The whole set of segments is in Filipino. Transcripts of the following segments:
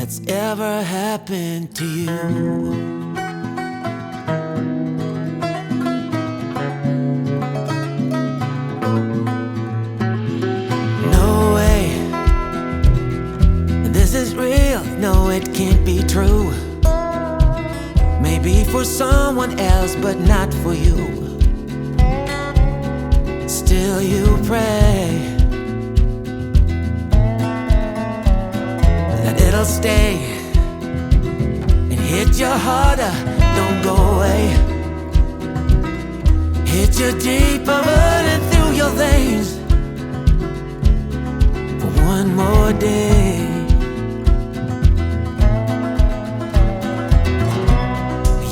that's ever happened to you. No way, this is real, no it can't be true. Maybe for someone else but not for you. Still you pray that it'll stay and hit you harder, don't go away. Hit you deeper, running through your veins for one more day.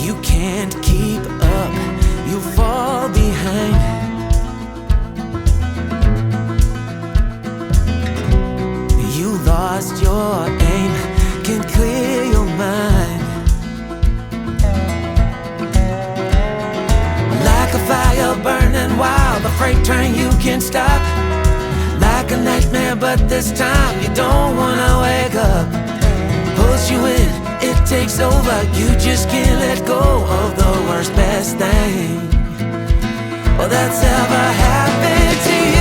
You can't keep up, you fall behind. You lost your aim, can't clear your mind. Like a fire burning wild, a freight train you can't stop. Like a nightmare, but this time you don't wanna wake up. Pulls you in, it takes over, you just can't let go of the worst, best thing, well, that's ever happened to you.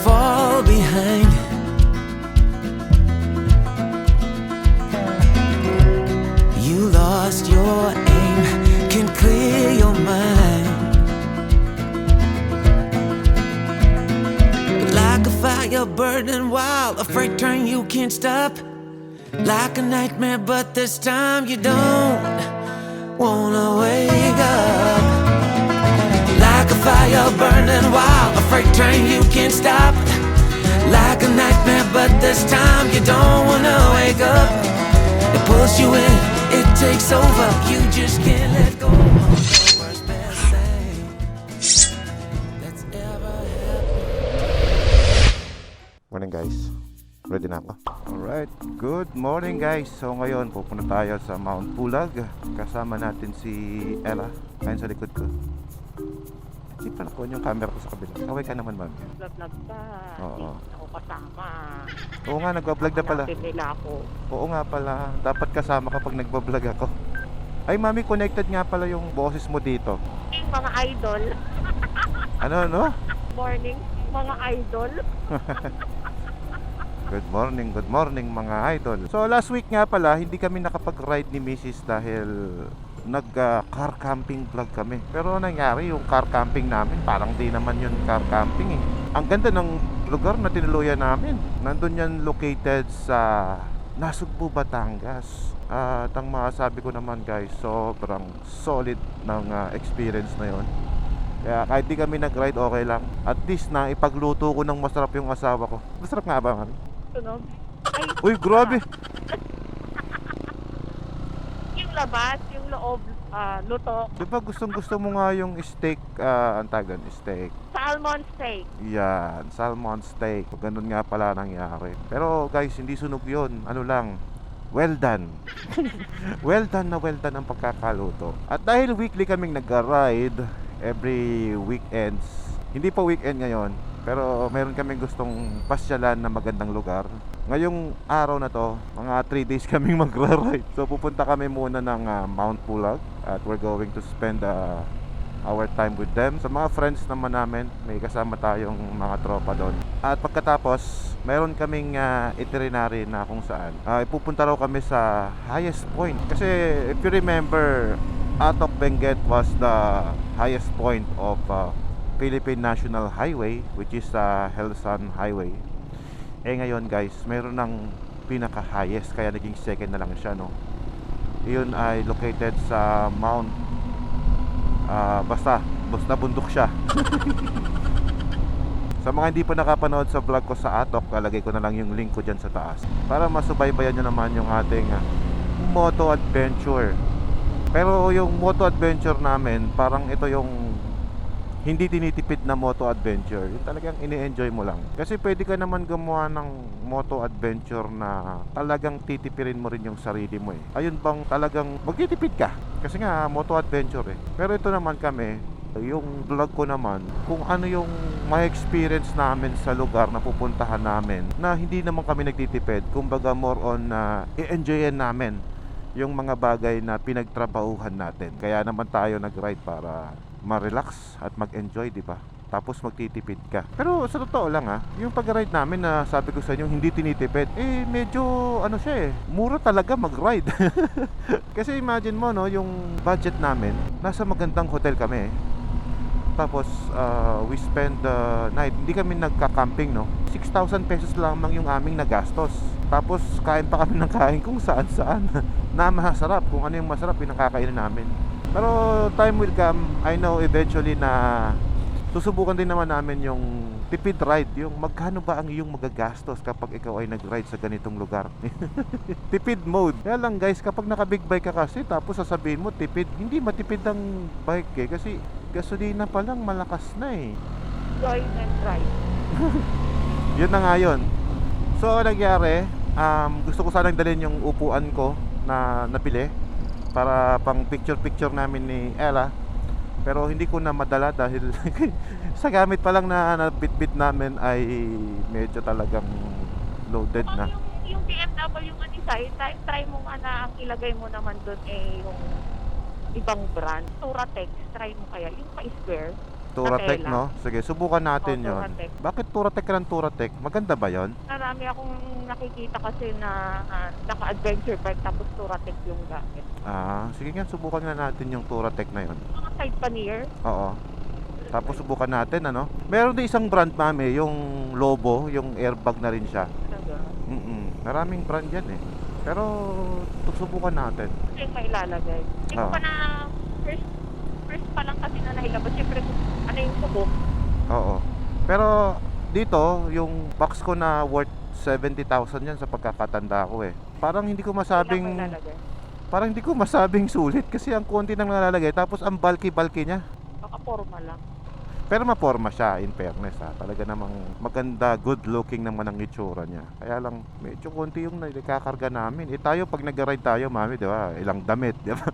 Fall behind. You lost your aim, can clear your mind. Like a fire burning wild, a freight train you can't stop. Like a nightmare, but this time you don't wanna wake up. Like a fire burning wild, a freight train you can't stop. Like a nightmare, but this time you don't wanna wake up. It pulls you in, it takes over, you just can't let go of the worst, best thing that's ever happened. Morning guys, ready na ako? Alright, good morning guys. So ngayon pupunta tayo sa Mount Pulag. Kasama natin si Ella, ayun sa likod ko. Hindi pa nakuha yung camera ko sa kabila. Kaway ka naman, ma'am. Vlog ka. Oo. Hindi ako kasama. Oo nga, nagbablog na pala. Hanapin nila ako. Oo nga pala, dapat kasama kapag nagbablog ako. Ay mami, connected nga pala yung boses mo dito. Mga idol. Ano? Morning, mga idol. Good morning mga idol. So last week nga pala, hindi kami nakapag-ride ni Mrs. dahil nag-car camping vlog kami. Pero nangyari yung car camping namin, parang di naman yun car camping eh. Ang ganda ng lugar na tinuluyan namin. Nandun yan located sa Nasugbu, Batangas. At ang masasabi ko naman guys, sobrang solid ng experience na yon. Kaya kahit di kami nag-ride, okay lang. At least na ipagluto ko ng masarap yung asawa ko. Masarap nga ba, mami? Tunog. Ay, Uy, grabe! yung labas, yung loob, luto. Diba gustong-gusto mo nga yung steak, ang tagan, steak. Salmon steak. Yan, salmon steak. Ganun nga pala nangyari. Pero guys, hindi sunog yun. Ano lang, well done. well done ang pagkakaluto. At dahil weekly kaming nag-ride, every weekends, hindi pa weekend ngayon, pero meron kaming gustong pasyalan na magandang lugar. Ngayong araw na to, mga 3 days kaming magra-ride. So pupunta kami muna ng Mount Pulag at we're going to spend our time with them. Sa mga friends naman namin, may kasama tayong mga tropa doon. At pagkatapos, meron kaming itinerary na kung saan ipupunta raw kami sa highest point. Kasi if you remember, Atok Benguet was the highest point of Philippine National Highway, which is Helsan Highway. Eh ngayon guys, meron ng pinaka highest, kaya naging second na lang siya, no. Iyon ay located sa Mount basta bundok siya. Sa mga hindi pa nakapanood sa vlog ko sa Atok, lalagay ko na lang yung link ko dyan sa taas para masubaybayan nyo naman yung ating moto adventure. Pero yung moto adventure namin, parang ito yung hindi tinitipid na moto adventure. Yung talagang ini-enjoy mo lang. Kasi pwede ka naman gumawa ng moto adventure na talagang titipirin mo rin yung sarili mo eh. Ayun bang talagang magtitipid ka. Kasi nga moto adventure eh. Pero ito naman kami, yung vlog ko naman, kung ano yung may experience namin sa lugar na pupuntahan namin, na hindi naman kami nagtitipid. Kumbaga more on na i-enjoyin namin yung mga bagay na pinagtrabahuhan natin. Kaya naman tayo nag-ride para ma-relax at mag-enjoy, di ba? Tapos magtitipid ka. Pero sa totoo lang yung pag-ride namin na sabi ko sa inyo hindi tinitipid, medyo ano siya mura talaga mag-ride. Kasi imagine mo no, yung budget namin, nasa magandang hotel kami. Tapos we spend the night, hindi kami nagka-camping no. 6,000 pesos lamang yung aming nagastos. Tapos kain pa kami ng kain kung saan-saan na masarap, kung ano yung masarap yung nakakainin namin. Pero time will come, I know eventually na susubukan din naman namin yung tipid ride, yung magkano ba ang iyong magagastos kapag ikaw ay nag-ride sa ganitong lugar. Tipid mode. Kaya lang guys, kapag naka-big bike ka kasi tapos sasabihin mo tipid, hindi matipid ang bike kasi gasolina pa lang malakas na Join and ride. Yun na nga yun. So ang nangyari, gusto ko sanang dalhin yung upuan ko na napili para pang picture namin ni Ella. Pero hindi ko na madala dahil sa gamit pa lang na bitbit namin ay medyo talagang loaded na. Yung BMW nga ni Sai, try mo nga na ang ilagay mo naman doon yung ibang brand. Turatec, try mo kaya. Yung pa-square. Turatec, Tela. no? Sige, subukan natin yon. Turatec. Bakit Turatec ka ng Turatec? Maganda ba yon? Marami akong nakikita kasi na naka-adventure bike tapos Turatec yung gamit. Sige nga, subukan nga natin yung Turatec na yon. Mga side pannier. Oo. Tapos subukan natin, ano? Meron din isang brand, mami, yung Lobo, yung airbag na rin siya. Maraming brand yan eh. Pero subukan natin. Kasi yung mailalagay. Hindi ko pa na first pa lang kasi na nahilabas. Siyempre, ano yung subok. Oo. Pero dito, yung box ko na worth 70,000 yan sa pagkakatanda ko eh. Parang hindi ko masabing sulit kasi ang konti nang nalalagay tapos ang bulky niya. Baka forma lang. Pero maporma siya, in fairness talaga namang maganda, good looking naman ang itsura niya. Kaya lang medyo konti yung nakakarga namin. Tayo pag nag-ride tayo, mami, di ba? Ilang damit, di ba?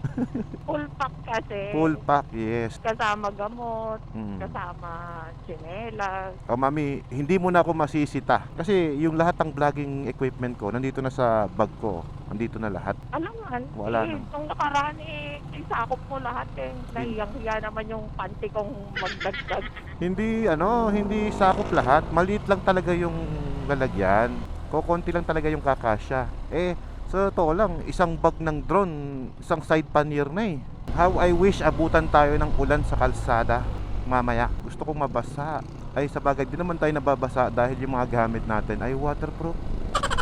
Full pack kasi. Full pack, yes. Kasama gamot, kasama tsinelas. Mami, hindi mo na ako masisita. Kasi yung lahat ng vlogging equipment ko, nandito na sa bag ko. Nandito na lahat. Alangan. Wala na. Nung nakaraan isakop mo lahat Nahiyang-hiya naman yung panty kong magdagdag. Hindi sakop lahat. Maliit lang talaga yung lalagyan. Kokonti lang talaga yung kakasya. Sa totoo lang, isang bag ng drone, isang side pannier na How I wish abutan tayo ng ulan sa kalsada mamaya. Gusto kong mabasa. Sa bagay, di naman tayo nababasa dahil yung mga gamit natin ay waterproof.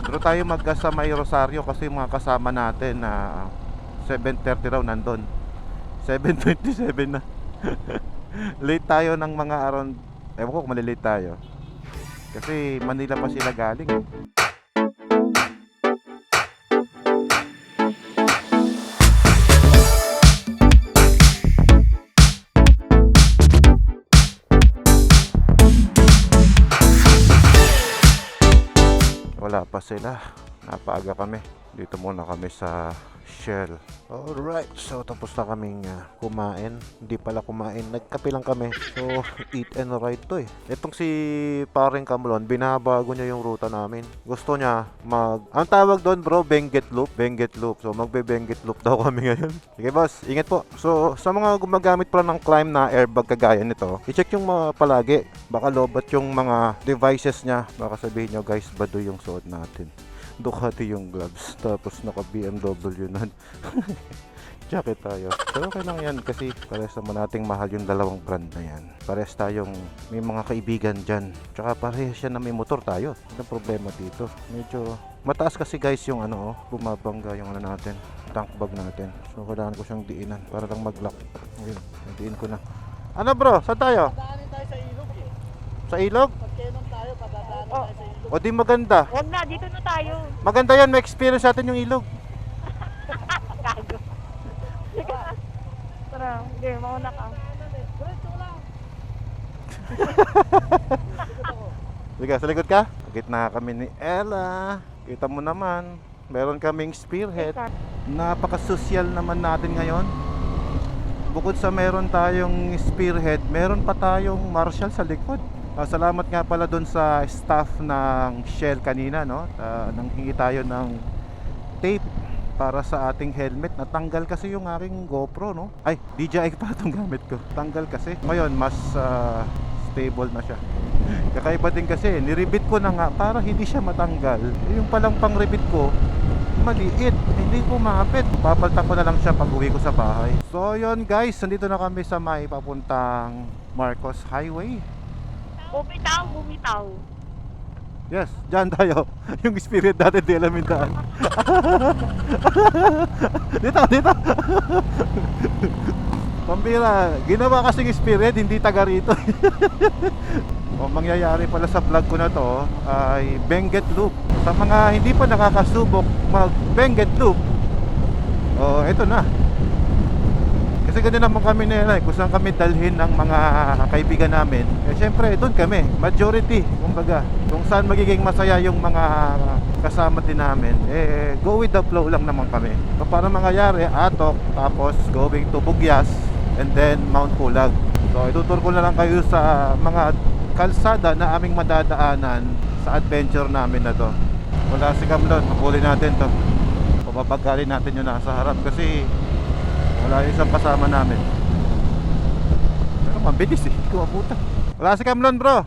Pero tayo magkasa may Rosario kasi yung mga kasama natin na 7:30 raw nandun. 7:27 na. Late tayo ng mga around, ewan ko kung malilate tayo. Kasi Manila pa sila galing. Wala pa sila. Napaaga kami. Dito muna kami sa Shell. Alright, so tapos na kaming kumain. Hindi pala kumain, nagkape lang kami. So, eat and ride to Itong si paring Kamlon, binabago niya yung ruta namin. Gusto niya ang tawag doon bro, Benguet Loop. Benguet Loop. So, magbe-Benguet Loop daw kami ngayon. Okay boss, ingat po. So, sa mga gumagamit pala ng climb na airbag kagaya nito, i-check yung mga palagi. Baka lobat yung mga devices niya. Baka sabihin nyo guys, baduy yung suot natin. Ducati yung gloves, tapos naka BMW na jacket tayo. Pero okay lang yan kasi pares naman nating mahal yung dalawang brand na yan. Pares tayong may mga kaibigan dyan. Tsaka pares siya na may motor tayo. Anong problema dito? Medyo mataas kasi guys yung bumabangga yung natin, tank bag natin. So kailangan ko siyang diinan para lang mag-lock. Ayun, diin ko na. Ano bro? Saan tayo? Padaanin tayo sa ilog Sa ilog? Pag Kenon tayo, padadaanin tayo sa ilog. O di maganda. Huwag na, dito na tayo. Maganda yan, may experience natin yung ilog. Gago. Sige na. Tara, hindi, mauna ka. Diretso lang. Sige, sa likod ka. Gitna kami ni Ella. Kita mo naman, meron kaming spearhead. Napaka-social naman natin ngayon. Bukod sa meron tayong spearhead, meron pa tayong marshal sa likod. Salamat nga pala doon sa staff ng Shell kanina, no? Nanghingi tayo ng tape para sa ating helmet. Natanggal kasi yung aking GoPro, no? Ay, DJI pa itong gamit ko. Tanggal kasi. Ngayon, mas stable na siya. Kakaiba din kasi, niribit ko na nga para hindi siya matanggal. Yung palang pang-ribit ko, maliit, hindi ko maapit. Papaltan ko na lang siya pag uwi ko sa bahay. So yun guys, nandito na kami sa may papuntang Marcos Highway. Bumitaw. Yes, dyan tayo. Yung spirit natin, di alam yung daan. Dito. Pambira, ginawa kasing spirit, hindi taga rito. O mangyayari pala sa vlog ko na to ay Benguet Loop. Sa mga hindi pa nakakasubok mag Benguet Loop, eto na. Kasi ganun naman kami nila, kung saan kami dalhin ng mga kaibigan namin. Syempre, doon kami, majority, kumbaga. Kung saan magiging masaya yung mga kasama din namin, go with the flow lang naman kami. So, para mangyayari, Atok, tapos going to Bugyas, and then Mount Pulag. So, itutur ko na lang kayo sa mga kalsada na aming madadaanan sa adventure namin na to. Wala si Kamlon, mapuli natin to. Papapagalin natin yung nasa harap kasi wala yung isang kasama namin. Pero mabilis eh, kumabuta. Wala si Kamlon bro.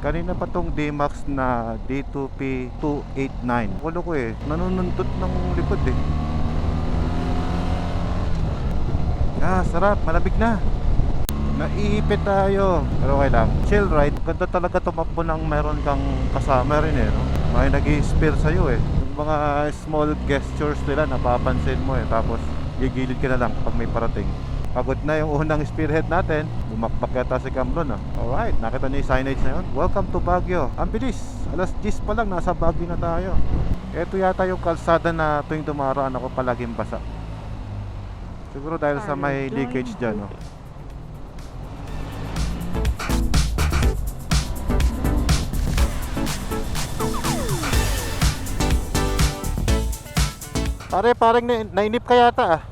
Kanina pa tong D-Max na D2P 289. Walo ko eh, nanununtot ng likod eh. Sarap, malabig na. Naiipit tayo. Pero okay lang, chill ride. Ganda talaga tumakbo ng meron kang kasama rin eh, no? May nag-i-spare sa'yo eh. Yung mga small gestures nila napapansin mo eh. Tapos gigilid ka na lang pag may parating. Pagod na yung unang spearhead natin. Bumakbak yata si Kamlon ah. Alright, nakita niyo yung signage na yun. Welcome to Baguio. Ang bilis, alas 10 pa lang nasa Baguio na tayo. Ito yata yung kalsada na tuwing dumaraan ako palaging basa. Siguro dahil sa may leakage dyan, no? Parang nainip ka yata ah.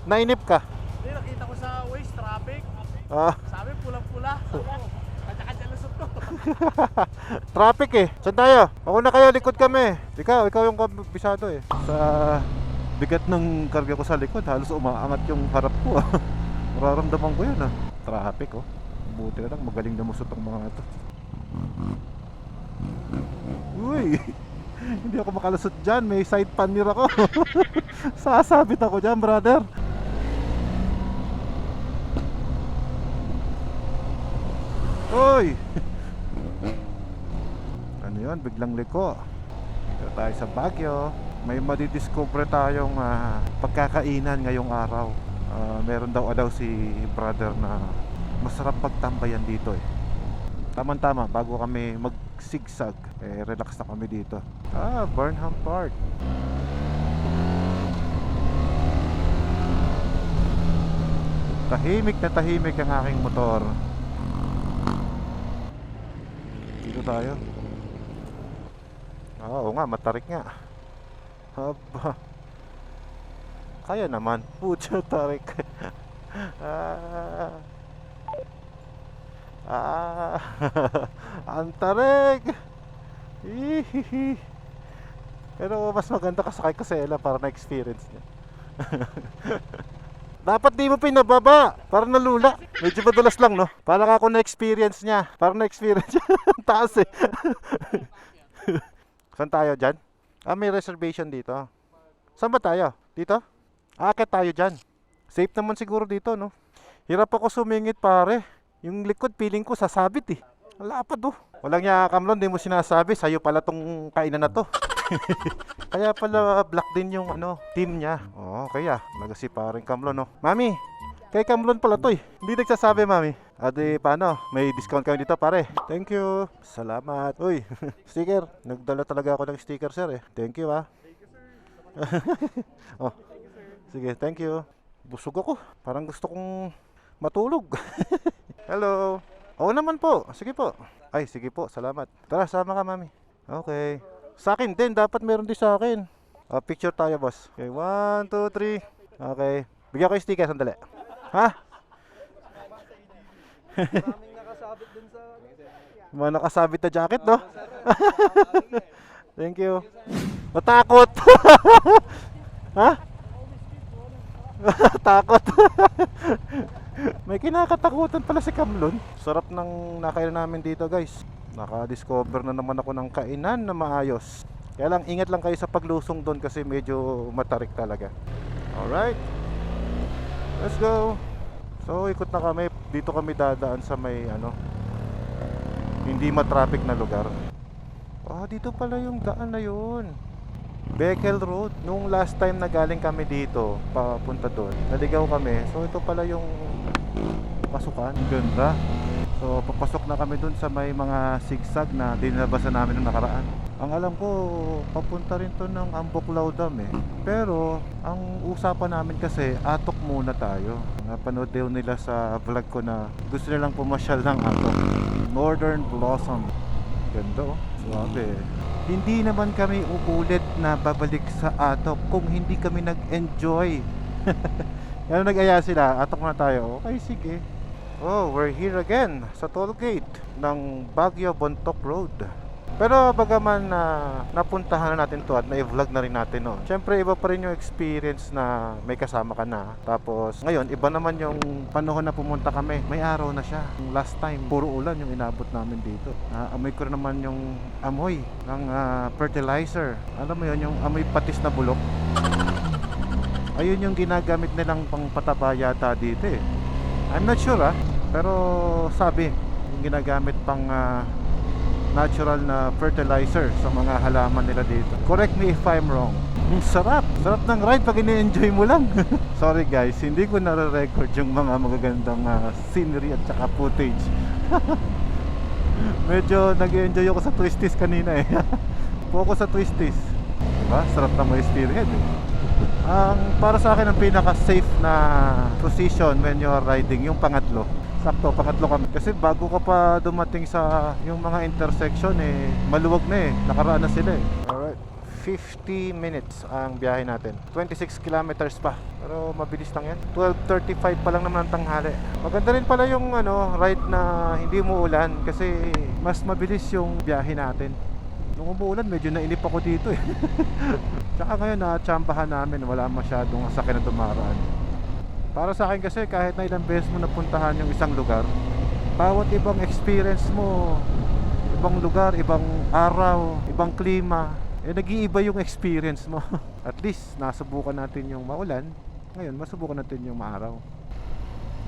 Nainip ka. Hindi, nakita ko sa Waze, traffic. Sabi, pulang-pula. Kanya-kanya lusot ko. Traffic eh. Saan tayo? Ako na kayo, likod kami. Ikaw yung kabisado eh. Sa bigat ng karga ko sa likod, halos umaangat yung harap ko ah. Mararamdaman ko yun ah. Traffic oh. Buti na lang, magaling na musot ang mga ito. Uy! Hindi ako makalusot dyan, may side pannier ako. Sasabit ako dyan brother. Uy! Ano yun, biglang liko. Dito tayo sa Baguio. May madidiscover tayong pagkakainan ngayong araw. Meron daw si brother na masarap pagtambayan dito eh. Tama-tama, bago kami mag-zigzag, relax na kami dito. Burnham Park. Tahimik na tahimik ang aking motor. Dito tayo. Oo nga, matarik nga. Haba. Kaya naman. Putya tarik. Ang tarik. Hihihi. Pero mas maganda kasakay ko sa Ella para na-experience niya. Dapat di mo pinababa para nalula. Medyo madulas lang no. Para ako na-experience niya. Para na-experience niya. Taas eh. Saan tayo dyan? May reservation dito. Saan ba tayo? Dito? Akit tayo dyan. Safe naman siguro dito no. Hirap ako sumingit pare. Yung likod feeling ko sasabit eh. Ang lapad oh. Walang niya Kamlon, di mo sinasabi. Sa'yo pala tong kainan na to. Kaya pala black din yung team niya. Kaya nagasi paring Kamlon no. Mami, kay Kamlon pala to eh. Hindi nagsasabi mami. Adi paano? May discount kayo dito pare. Thank you. Salamat. Uy, sticker. Nagdala talaga ako ng sticker sir eh. Thank you ah. Sige, thank you. Busog ako. Parang gusto kong matulog. Hello. Oo naman po. Sige po. Ay, sige po. Salamat. Tara, sama ka, mami. Okay. Sa akin din. Dapat meron din sa akin. Picture tayo, boss. Okay, 1, 2, 3. Okay. Bigyan ko yung sticker. Sandali. Ha? Maraming nakasabit dun sa... Mga nakasabit na jacket, no? Thank you. Natakot. Ha? Takot. May kinakatakutan pala si Kamlon. Sarap ng nakain namin dito, guys. Naka-discover na naman ako ng kainan na maayos. Kaya lang, ingat lang kayo sa paglusong doon kasi medyo matarik talaga. Alright. Let's go. So, ikot na kami. Dito kami dadaan sa may hindi matraffic na lugar. Dito pala yung daan na yun. Beckel Road. Nung last time na galing kami dito papunta doon, naligaw kami. So ito pala yung pasukan. Ganda. So papasok na kami doon sa may mga sigsag na dinabasan namin ng nakaraan. Ang alam ko papunta rin to ng Amboklao Dam eh. Pero ang usapan namin kasi atok muna tayo. Napanood daw nila sa vlog ko na gusto nilang pumasyal ng atok. Northern Blossom. Ganda oh. Suwabe. Hindi naman kami uulit na babalik sa atok kung hindi kami nag-enjoy. Yan, nag-aya sila. Atok na tayo. Okay, sige. Oh, we're here again sa toll gate ng Baguio Bontoc Road. Pero bagaman napuntahan na natin to at na-vlog na rin natin, no. Siyempre iba pa rin yung experience na may kasama ka na. Tapos ngayon iba naman yung panahon na pumunta kami. May araw na siya. Yung last time puro ulan yung inabot namin dito. Amoy ko naman yung amoy ng fertilizer. Alam mo yun, yung amoy patis na bulok. Ayun yung ginagamit nilang pang pataba yata dito eh. I'm not sure pero sabi yung ginagamit pang natural na fertilizer sa mga halaman nila dito. Correct me if I'm wrong. Sarap ng ride pag ini-enjoy mo lang. Sorry guys, hindi ko nare-record yung mga magagandang scenery at saka footage. Medyo nag-enjoy ako sa twisties kanina eh. Focus sa twisties. Diba? Sarap na may spearhead eh. Para sa akin ang pinaka-safe na position when you are riding, yung pangatlo. Sakto, pangatlo kami. Kasi bago ka pa dumating sa yung mga intersection eh, maluwag na eh. Nakaraan na sila eh. Alright. 50 minutes ang biyahe natin. 26 kilometers pa. Pero mabilis lang yan. 12:35 pa lang naman ang tanghali. Maganda rin pala yung ride na hindi umuulan kasi mas mabilis yung biyahe natin. Nung umuulan, medyo nainip ako dito eh. Tsaka ngayon na-tsambahan namin, wala masyadong sakyan na dumaraan. Para sa akin kasi kahit na ilang beses mo napuntahan yung isang lugar, bawat ibang experience mo, ibang lugar, ibang araw, ibang klima, nag-iiba yung experience mo. At least nasubukan natin yung maulan, ngayon masubukan natin yung maaraw.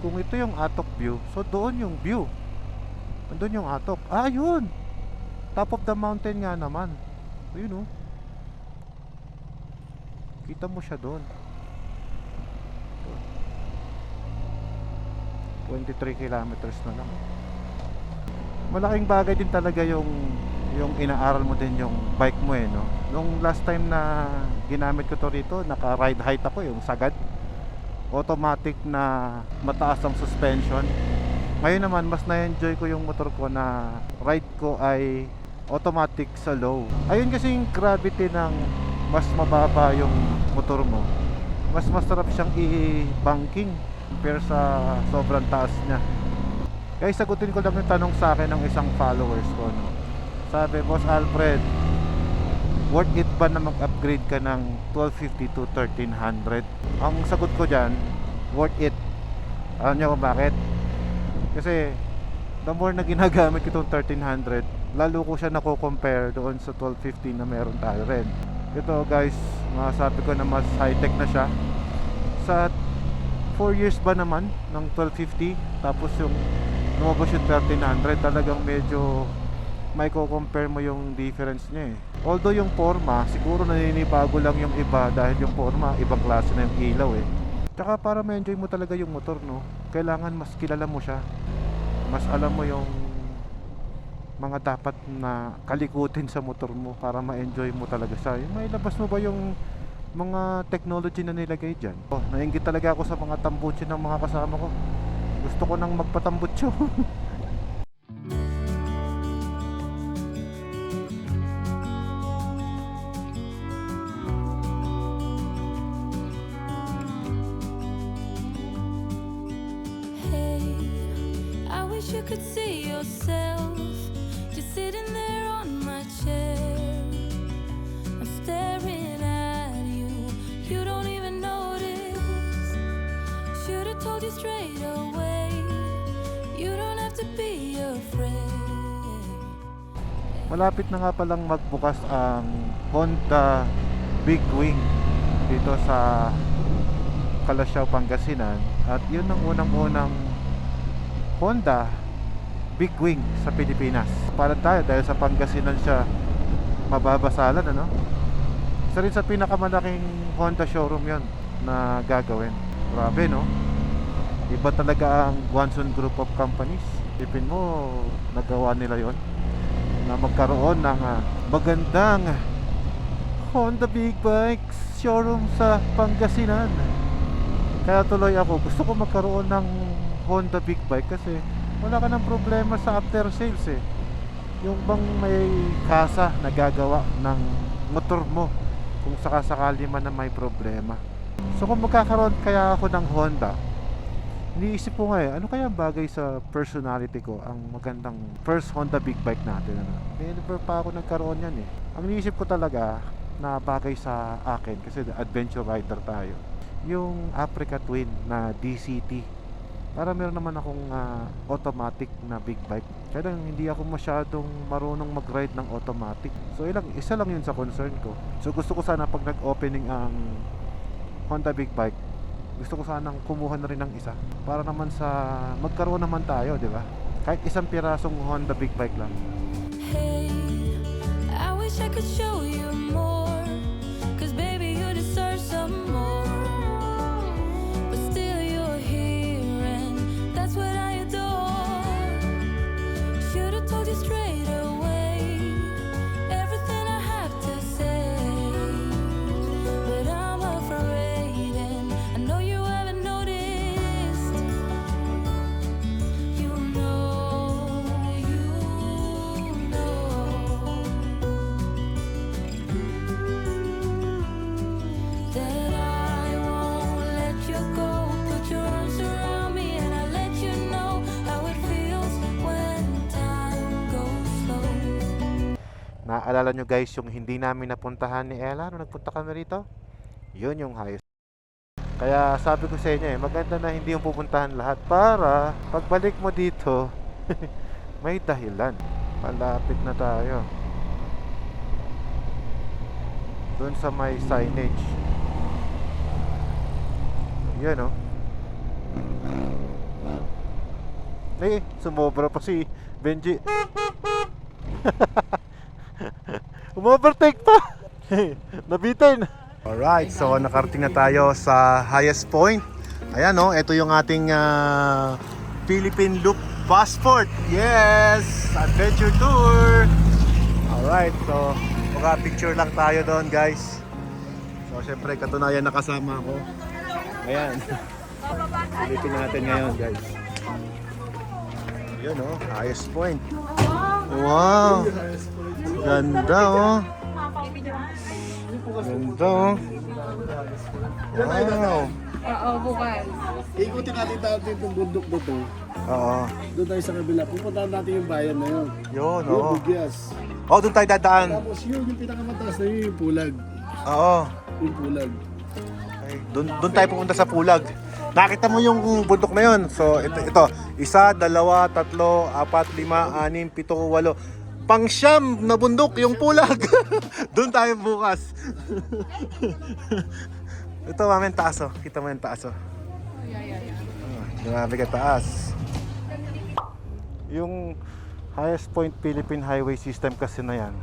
Kung ito yung Atok view, so doon yung view. Andun yung Atok. Yun! Top of the mountain nga naman. Ayun oh. Kita mo siya doon. 23 kilometers na lang. Malaking bagay din talaga yung inaaral mo din yung bike mo eh, no? Nung last time na ginamit ko to rito, naka-ride height ako, yung sagad. Automatic na mataas ang suspension. Ngayon naman, mas na-enjoy ko yung motor ko na ride ko ay automatic sa low. Ayun kasi yung gravity ng mas mababa yung motor mo. Mas masarap siyang i-banking compare sa sobrang taas niya. Kaya sagutin ko lang yung tanong sa akin ng isang followers ko, no? Sabi, Boss Alfred, worth it ba na mag-upgrade ka ng 1250 to 1300? Ang sagot ko dyan, worth it. Alam niyo kung bakit? Kasi the more na ginagamit ko itong 1300, lalo ko siya nako-compare doon sa 1250 na meron tayo rin. Ito guys, masasabi ko na mas high-tech na siya. Sa 4 years ba naman ng 1250, tapos yung lumabas yung 1300, talagang medyo may compare mo yung difference niya eh. Although yung forma, siguro naninibago lang yung iba dahil yung forma, ibang klase na yung ilaw eh. Tsaka para ma-enjoy mo talaga yung motor, no, kailangan mas kilala mo siya. Mas alam mo yung mga dapat na kalikutin sa motor mo para ma-enjoy mo talaga siya. May labas mo ba yung mga technology na nilagay dyan. Nainggit talaga ako sa mga tambutso ng mga kasama ko. Gusto ko nang magpatambutso. Hey, I wish you could see yourself just sitting there on my chair. I'm staring at you, you don't even notice. Should've told you straight away, you don't have to be afraid. Malapit na nga palang magbukas ang Honda Big Wing dito sa Calasiao, Pangasinan. At yun ang unang-unang Honda Big Wing sa Pilipinas. Para tayo dahil sa Pangasinan siya mababasalan, ano? Isa rin sa pinakamalaking Honda showroom yon na gagawin. Grabe, no? Iba talaga ang Guanzon Group of Companies. Tipin mo, nagawa nila yon na magkaroon ng magandang Honda Big Bikes showroom sa Pangasinan. Kaya tuloy ako, gusto ko magkaroon ng Honda Big Bike kasi wala ka ng problema sa after sales eh. Yung bang may kasa na gagawa ng motor mo kung sakasakali man na may problema. So kung magkakaroon kaya ako ng Honda, iniisip ko nga ano kaya bagay sa personality ko ang magandang first Honda Big Bike natin, ano? Never pa ako nagkaroon yan eh. Ang iniisip ko talaga na bagay sa akin kasi adventure rider tayo, yung Africa Twin na DCT. Para meron naman akong automatic na big bike. Kaya lang hindi ako masyadong marunong mag-ride ng automatic. So isa lang yun sa concern ko. So gusto ko sana pag nag-opening ang Honda Big Bike, gusto ko sanang kumuha na rin ng isa para naman sa magkaroon naman tayo, di ba? Kahit isang pirasong Honda Big Bike lang. Hey, I wish I could show you more, 'cause baby you deserve some more. But still you're here and that's what I adore. Should've told you straight away everything I have to say, but I'm afraid and I know you haven't noticed. You know that I won't let you go. Put your arms around me and I'll let you know how it feels when time goes slow. Naaalala nyo guys yung hindi namin napuntahan ni Ella nung nagpunta kami rito? Yun yung highest. Kaya sabi ko sa inyo maganda na hindi yung pupuntahan lahat para pagbalik mo dito may dahilan. Malapit na tayo doon sa may signage. Yan sumobra pa si Benji. Umovertake pa. Nabitin. Alright, so nakarating na tayo sa highest point. Ayan ito yung ating Philippine Loop Passport. Yes! Adventure Tour! Alright, so picture lang tayo doon guys. So syempre katunayan nakasama ako. Ayan. Silipin natin ngayon guys. Yun highest point. Wow! Ganda Ganda Wow! Oo, bukas. Ikutin natin itong bundok na to. Oo. Doon tayo sa kabila. Pupuntahan natin yung bayan na yun. Yun Yung Bugyas. doon tayo dadaan. Tapos yung pinakamataas na yun, yung Pulag. Oo. Yung Pulag. Okay. Doon tayo pupunta sa Pulag. Nakita mo yung bundok na yun. So ito 1, 2, 3, 4, 5, 6, 7, 8. Pang-siyam na bundok yung Pulag. Doon tayo bukas. Ito mamaya taas Kita mo yung taas grabe ka taas. Yung highest point Philippine Highway System kasi na yan.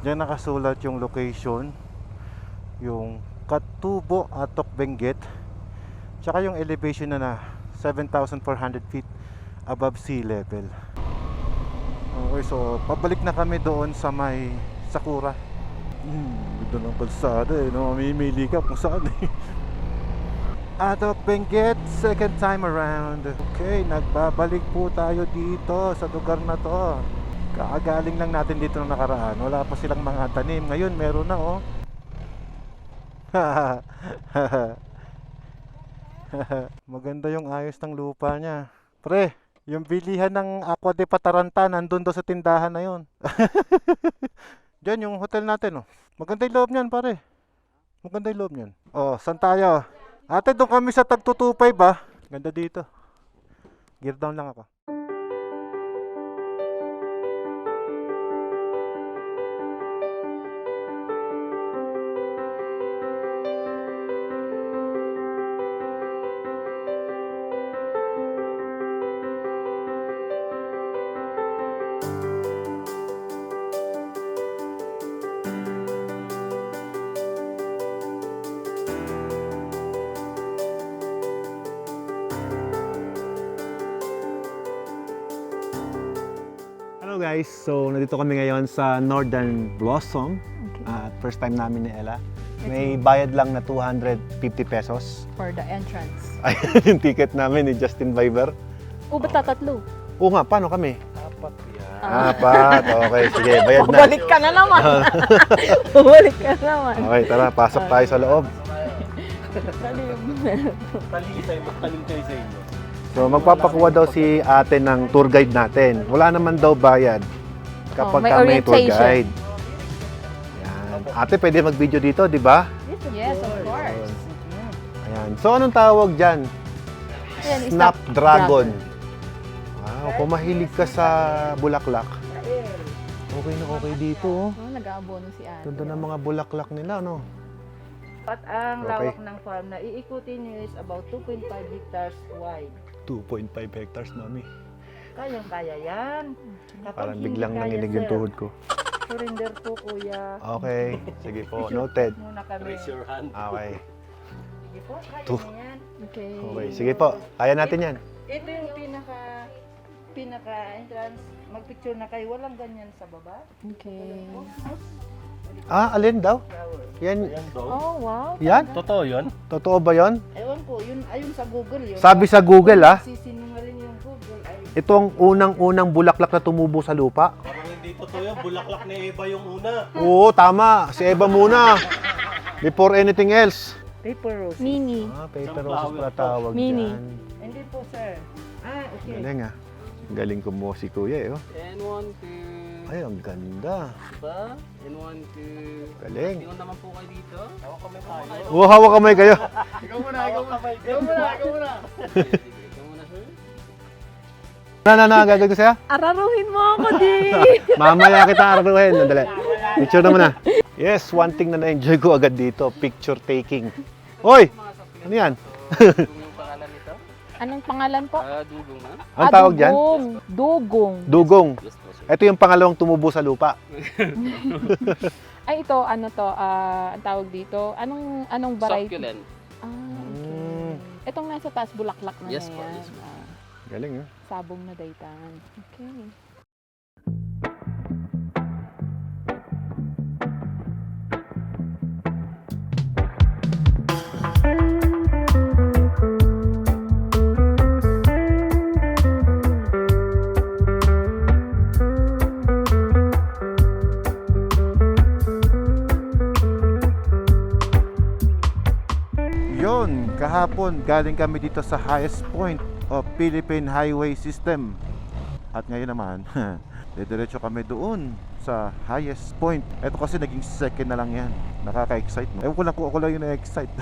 Diyan nakasulat yung location, yung Katubo, Atok, Benguet, tsaka yung elevation na 7,400 feet above sea level. Okay, so pabalik na kami doon sa may Sakura. Ganda ng kalsada eh, no? Mamimili ka kung saan eh. Out of Benguet, second time around. Okay, nagbabalik po tayo dito sa lugar na to. Kakagaling lang natin dito nung nakaraan. Wala pa silang mga tanim. Ngayon meron na oh. Maganda yung ayos ng lupa niya. Pre, yung bilihan ng Aqua de Pataranta nandun do sa tindahan na yun. Diyan yung hotel natin oh. Maganda yung loob niyan pare. Maganda yung loob niyan. Oh, saan tayo? Ate, doon kami sa tag 225 ba? Ganda dito. Gear down lang ako. Hello guys, so nandito kami ngayon sa Northern Blossom. At first time namin ni Ella. May bayad lang na 250 pesos. For the entrance. Ay, yung ticket namin ni Justin Bieber. Ba't tatatlo? Oo nga, paano kami? Apat yan. Apat, okay, sige, bayad na. Bumalik ka na naman. Bumalik ka naman. Okay, tara, pasok tayo sa loob. So magpapakuha daw si ate ng tour guide natin. Wala naman daw bayad kapag may may tour orientation. guide. Yan. Ate, pwede mag-video dito, di ba? Yes, of course. Ayan. So anong tawag dyan? Ayan, Snapdragon. Wow, kung mahilig ka sa bulaklak. Okay na okay dito. Oh. Oh, nag-aabono si ate. Ganda ng mga bulaklak nila, no? At ang Okay. lawak ng farm na iikutin nyo is about 2.5 hectares wide. 2.5 hectares, mami. Kayang-kaya yan. Kapag Parang hindi biglang kaya, nanginig yung sir, tuhod ko. surrender po, kuya. Okay, sige po. Noted. Muna kami. Okay. Sige po, kaya Two. na yan. Okay. Okay, sige po. Kaya natin yan. Ito yung pinaka-entrance. Magpicture na kayo. Walang ganyan sa baba. Okay. Ah, alin daw? Flower. Yan. Oh, wow. Yan? Totoo yun? Totoo ba yon? Ewan ko, yun, ayun sa Google yun. Sabi sa Google, ah, Sisinungaling yung Google ay ito ang unang-unang bulaklak na tumubo sa lupa. Parang hindi totoo yun. Bulaklak ni Eva yung una. Oo, tama. Si Eva muna. Before anything else. paper rose. Mini. Ah, paper roses pala tawag Mini. dyan. Hindi po, sir. Ah, okay. Galing ah. Galing ko mo si Kuya eh. Oh. And 1, 2, Ay, ang ganda. diba? And 1, 2. Galing. Tingnan naman po kayo dito. Oh, hawak kamay kayo. Ikaw muna, ikaw muna. Ikaw muna, ikaw muna. Ikaw muna, sir. Gagawin ko sa'yo? Araruhin mo ako, di. Mamaya kita araruhin. Nandali. Picture naman na. Yes, one thing na na-enjoy ko agad dito, picture taking. Hoy! Ano yan? Dugong yung pangalan nito. Anong pangalan po? Dugong na. Anong tawag dyan? Dugong. Dugong. Yes po, sir. Ito yung pangalawang tumubo sa lupa. Ay, ito, ano to, ang tawag dito, anong variety? Succulent. Ah, okay. Mm. Itong nasa taas, bulaklak na Yes na po, yan. yes po. Galing eh. Sabong na daytan. Okay. Yon, kahapon galing kami dito sa highest point of Philippine Highway System. At ngayon naman, diretso kami doon sa highest point. Ito kasi naging second na lang yan. Nakaka-excite, no? Ewan ko lang kung ako lang yung na-excite.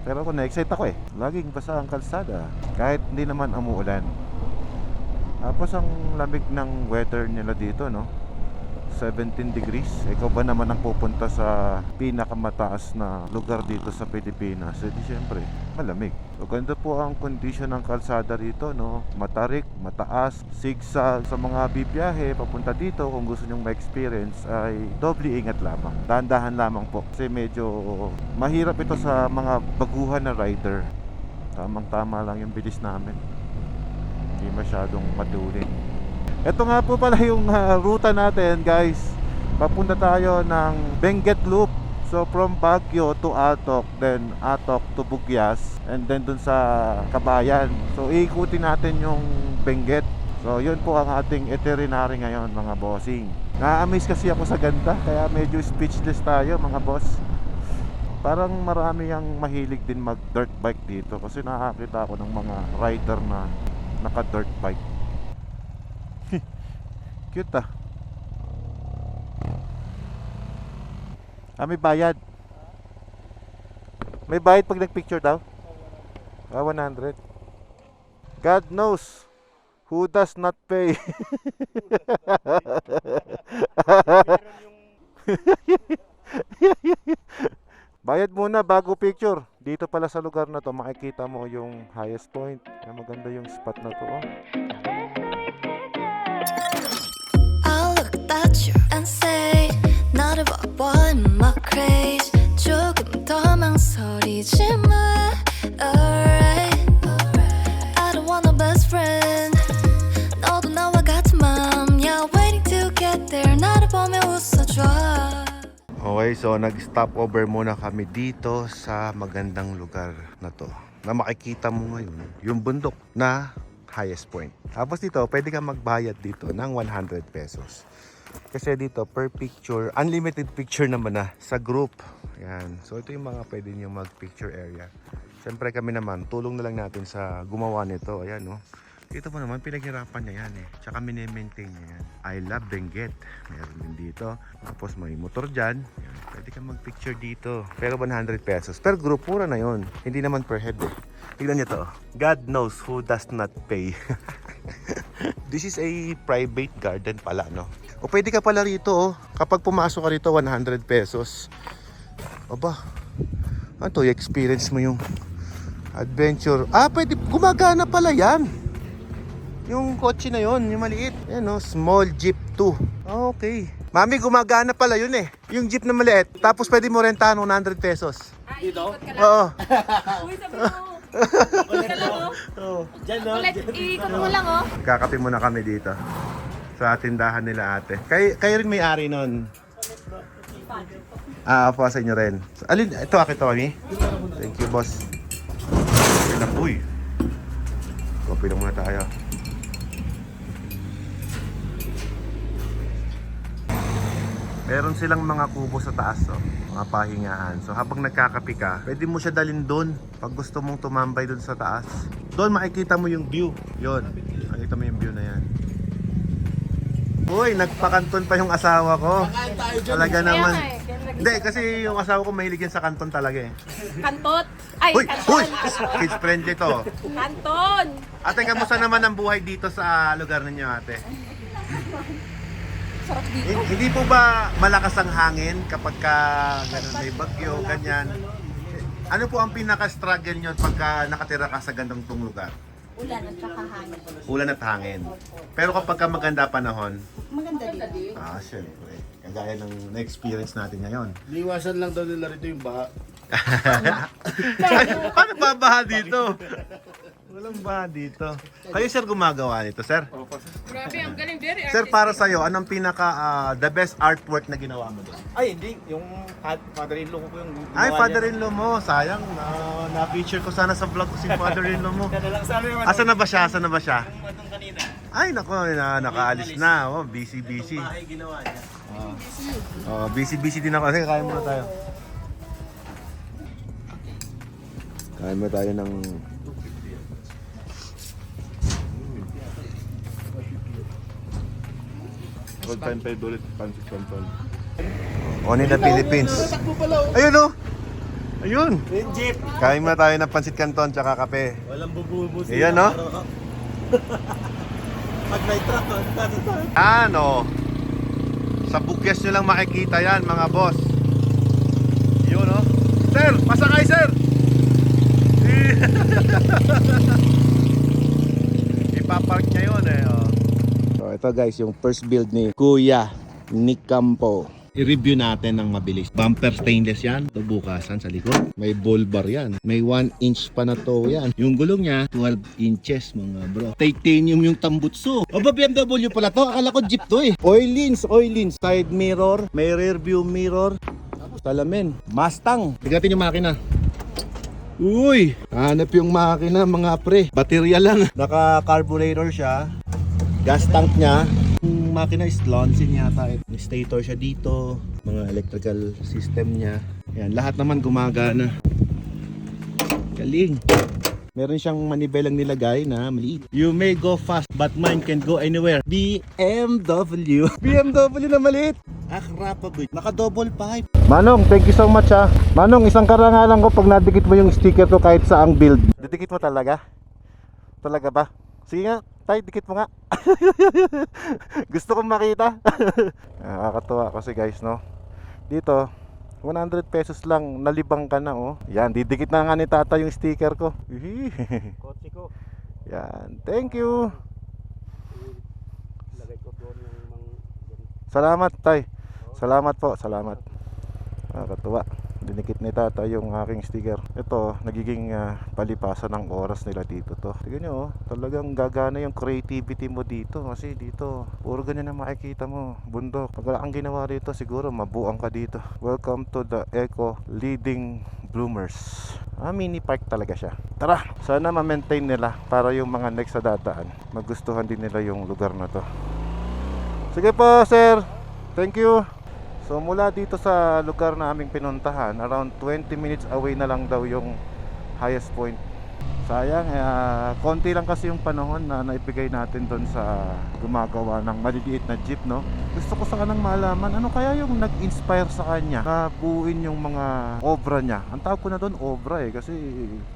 Pero ako na-excite ako eh. Laging basa ang kalsada. Kahit hindi naman umuulan. Tapos ang lamig ng weather nila dito, no? 17 degrees. Ikaw ba naman ang pupunta sa pinakamataas na lugar dito sa Pilipinas? Eh di syempre, malamig. Maganda po ang kondisyon ng kalsada rito, no? Matarik, mataas, zigzag. Sa mga bibiyahe papunta dito, kung gusto nyong ma-experience ay doble ingat lamang. Dahan-dahan lamang po. Kasi medyo mahirap ito sa mga baguhan na rider. Tamang-tama lang yung bilis namin. Hindi masyadong matulin. Ito nga po pala yung ruta natin, guys. Papunta tayo ng Benguet Loop. So from Baguio to Atok, then Atok to Bugyas, and then dun sa Kabayan. So iikutin natin yung Benguet. So yun po ang ating itinerary ngayon mga bossing. Na-amaze kasi ako sa ganda, kaya medyo speechless tayo mga boss. Parang marami ang mahilig din mag dirt bike dito kasi nakakita ako ng mga rider na naka dirt bike. Cute ah. May bayad. May bayad pag nagpicture daw? 100. God knows who does not pay. Bayad muna bago picture. Dito pala sa lugar na to makikita mo yung highest point. Maganda yung spot na to. I'll look at you and say 나를 봐봐 in my craze 조금 더 망설이지 마 Alright I don't want a best friend 너도 나와 같은 맘이야 Waiting to get there 나를 보며 웃어줘 Okay, so nag-stop over muna kami dito sa magandang lugar na to. Na makikita mo ngayon, yung bundok na highest point. Tapos dito, pwede kang magbayad dito ng 100 pesos. Kasi dito, per picture, unlimited picture naman na sa group. Yan. So ito yung mga pwede nyo mag-picture area. Siyempre kami naman, tulong na lang natin sa gumawa nito. Ayan, no? Dito mo naman, pinaghirapan niya yan eh. Tsaka mini-maintain niya yan. I love Benguet. Meron din dito. Tapos may motor dyan. Yan. Pwede kang mag-picture dito. Pero 100 pesos. Per group, mura na yon. Hindi naman per head eh. Tignan niyo to. God knows who does not pay. This is a private garden pala, no? O pwede ka pala rito, oh. Kapag pumasok ka rito, 100 pesos. Aba. Ano to? I-experience mo yung adventure. Ah, pwede. Gumagana pala yan. Yung kotse na yon, yung maliit. Yan o, small jeep 2. Okay. Mami, gumagana pala yun eh. Yung jeep na maliit. Tapos pwede mo rentahan 100 pesos. Dito? Oo. Uy, sabi mo. Ikot ka lang, oh. Ulit, ikot mo lang, oh. Kakape muna kami dito. Sa tindahan nila ate. Kayo rin may-ari nun. Po sa inyo rin. Alin, ito akin to kami. Thank you, boss. Uy. Kopi lang muna tayo. Meron silang mga kubo sa taas, oh, mga pahingaan. So habang nagkakape ka, pwede mo siya dalhin doon pag gusto mong tumambay doon sa taas. Doon makikita mo yung view. Yon, makikita mo yung view na yan. Uy, nagpakanton pa yung asawa ko. Talaga naman. Hindi, kasi yung asawa ko mahilig yan sa kanton talaga eh. Kantot. Ay, Uy, kanton. kids friendly to. Kanton. Ate, kamusta naman ang buhay dito sa lugar ninyo, ate? Sarap dito. Hindi po ba malakas ang hangin kapag ka ganun, may bagyo, ganyan? Ano po ang pinaka-struggle nyo pagka nakatira ka sa gandang lugar? Ulan at saka hangin. Ulan at hangin. Pero kapag ka maganda panahon, Maganda din. syempre. Kagaya ng na-experience natin ngayon. Liwasan lang daw nila rito yung baha. Paano babaha dito? Walang baha dito. Kayo sir gumagawa nito, sir? Grabe, ang galing. Very Sir, para sa'yo, anong pinaka the best artwork na ginawa mo doon? Ay, hindi. Yung father-in-law ko yung Ay, father-in-law mo. Sayang, na-feature ko sana sa vlog ko si father-in-law mo. Kaya lang sana yung Asan na ba siya? Asan na ba siya? anong kanina. Ay, nako, nakaalis na. Oh, busy. Ay, ginawa niya. Busy din ako. Sige, kain muna tayo. Kain muna tayo ng... Old time pay ulit, Pancit Canton. Only the Philippines. Ayun o! Ayun! Yung jeep. Kain muna tayo ng Pancit Canton tsaka kape. Walang bububo sila. Ayan, no? Pag may truck, Ano? Sa Bugyas nyo lang makikita yan, mga boss. Yun, no? Sir! Pasakay, sir! Ipapark niya yun, eh. Oh. So, ito guys, yung first build ni Kuya Nick Campo. I-review natin ng mabilis. Bumper stainless yan. Ito bukasan sa likod. May ball bar yan. May 1 inch pa na to yan. Yung gulong niya, 12 inches mga bro. Titanium yung tambutso. O ba BMW pala to? Akala ko Jeep to eh. Oil lens. Side mirror. May rear view mirror. Salamin. Mustang. Tignan yung makina. Uy! Hanap yung makina mga pre. Baterya lang. Naka-carburetor siya. Gas tank niya. Yung makina is Lonsin yata. May stator siya dito. Mga electrical system niya. Yan, lahat naman gumagana. Galing. Meron siyang manibelang nilagay na maliit. You may go fast but mine can go anywhere. BMW. BMW na maliit. Rapagod. Naka double pipe. Manong, thank you so much ha. Manong, isang karangalan ko pag nadikit mo yung sticker ko kahit sa ang build. Didikit mo talaga? Talaga ba? Sige nga, tay, dikit mo nga. Gusto kong makita. Nakakatuwa kasi guys, no. Dito 100 pesos lang, nalibang ka na oh. Yan, didikit na nga ni tata yung sticker ko. Kotse ko. Yan, thank you. Lagay ko doon yung Salamat tay. Salamat po, salamat. Nakakatuwa. Dinikit ni tata yung aking sticker. Ito, nagiging palipasan ng oras nila dito to. Tignan nyo, talagang gagana yung creativity mo dito. Kasi dito, puro ganyan na makikita mo. Bundok. Pag wala kang ginawa dito, siguro mabuang ka dito. Welcome to the Eco Leading Bloomers. Mini park talaga siya. Tara, sana ma-maintain nila para yung mga next na dadaan, magustuhan din nila yung lugar na to. Sige po, sir. Thank you. So mula dito sa lugar na aming pinuntahan, around 20 minutes away na lang daw yung highest point. Sayang, konti lang kasi yung panahon na naibigay natin doon sa gumagawa ng maliliit na jeep, no? Gusto ko sa kanang malaman, ano kaya yung nag-inspire sa kanya na buuin yung mga obra niya. Ang tawag ko na doon, obra kasi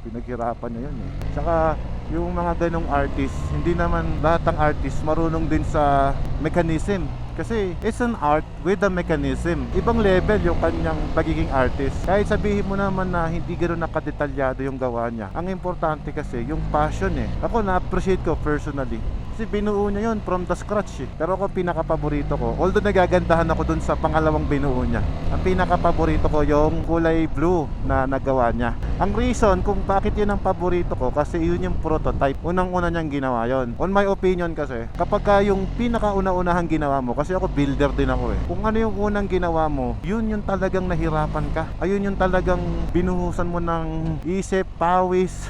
pinaghirapan niya yun eh. Tsaka yung mga ganong artist, hindi naman lahat ng artist marunong din sa mechanism. Kasi it's an art with a mechanism. Ibang level yung kanyang pagiging artist. Kahit sabihin mo naman na hindi ganoon nakadetalyado yung gawa niya, ang importante kasi yung passion eh. Ako na-appreciate ko personally. Kasi binuo niya yun from the scratch eh. Pero ako pinaka-paborito ko, although nagagandahan ako dun sa pangalawang binuo niya, ang pinaka-paborito ko yung kulay blue na nagawa niya. Ang reason kung bakit yun ang paborito ko, kasi yun yung prototype. Unang-una niyang ginawa yun. On my opinion kasi, kapag ka yung pinaka-una-unahang ginawa mo, kasi ako builder din ako eh. Kung ano yung unang ginawa mo, yun yung talagang nahirapan ka. Ayun yung talagang binuhusan mo ng isip, pawis,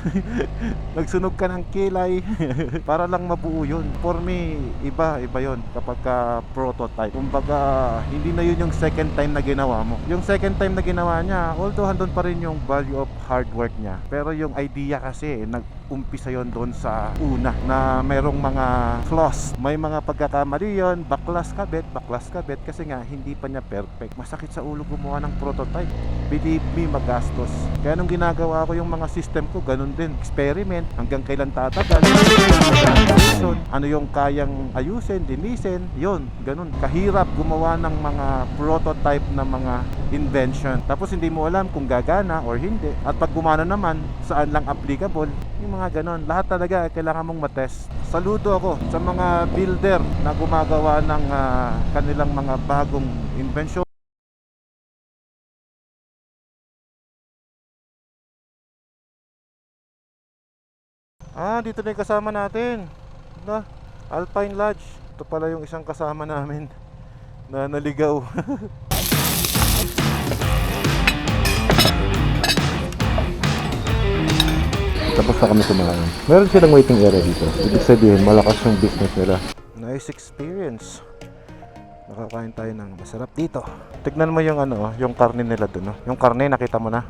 nagsunog ka ng kilay, para lang mabuo yun. For me, iba yun kapag ka prototype. Kumbaga, hindi na yun yung second time na ginawa mo. Yung second time na ginawa niya, although handun pa rin yung value of hard work niya, pero yung idea kasi nag-umpisa yon doon sa una na merong mga flaws, may mga pagkakamali yun, baklas kabit kasi nga hindi pa niya perfect. Masakit sa ulo gumawa ng prototype, believe me, magastos. Kaya nung ginagawa ko yung mga system ko, ganun din, experiment hanggang kailan tatagal, ano yung kayang ayusin, linisin, yun, ganun. Kahirap gumawa ng mga prototype na mga invention. Tapos hindi mo alam kung gagana or hindi. At pag gumana naman, saan lang applicable, yung mga ganun. Lahat talaga kailangan mong matest. Saludo ako sa mga builder na gumagawa ng kanilang mga bagong invention. Dito na yung kasama natin. Alpine Lodge. Ito pala yung isang kasama namin na naligaw. Tapos na kami kumain. Meron silang waiting area dito. Ibig sabihin, malakas yung business nila. Nice experience. Nakakain tayo ng masarap dito. Tignan mo yung yung karne nila dun, no? Yung karne, nakita mo na?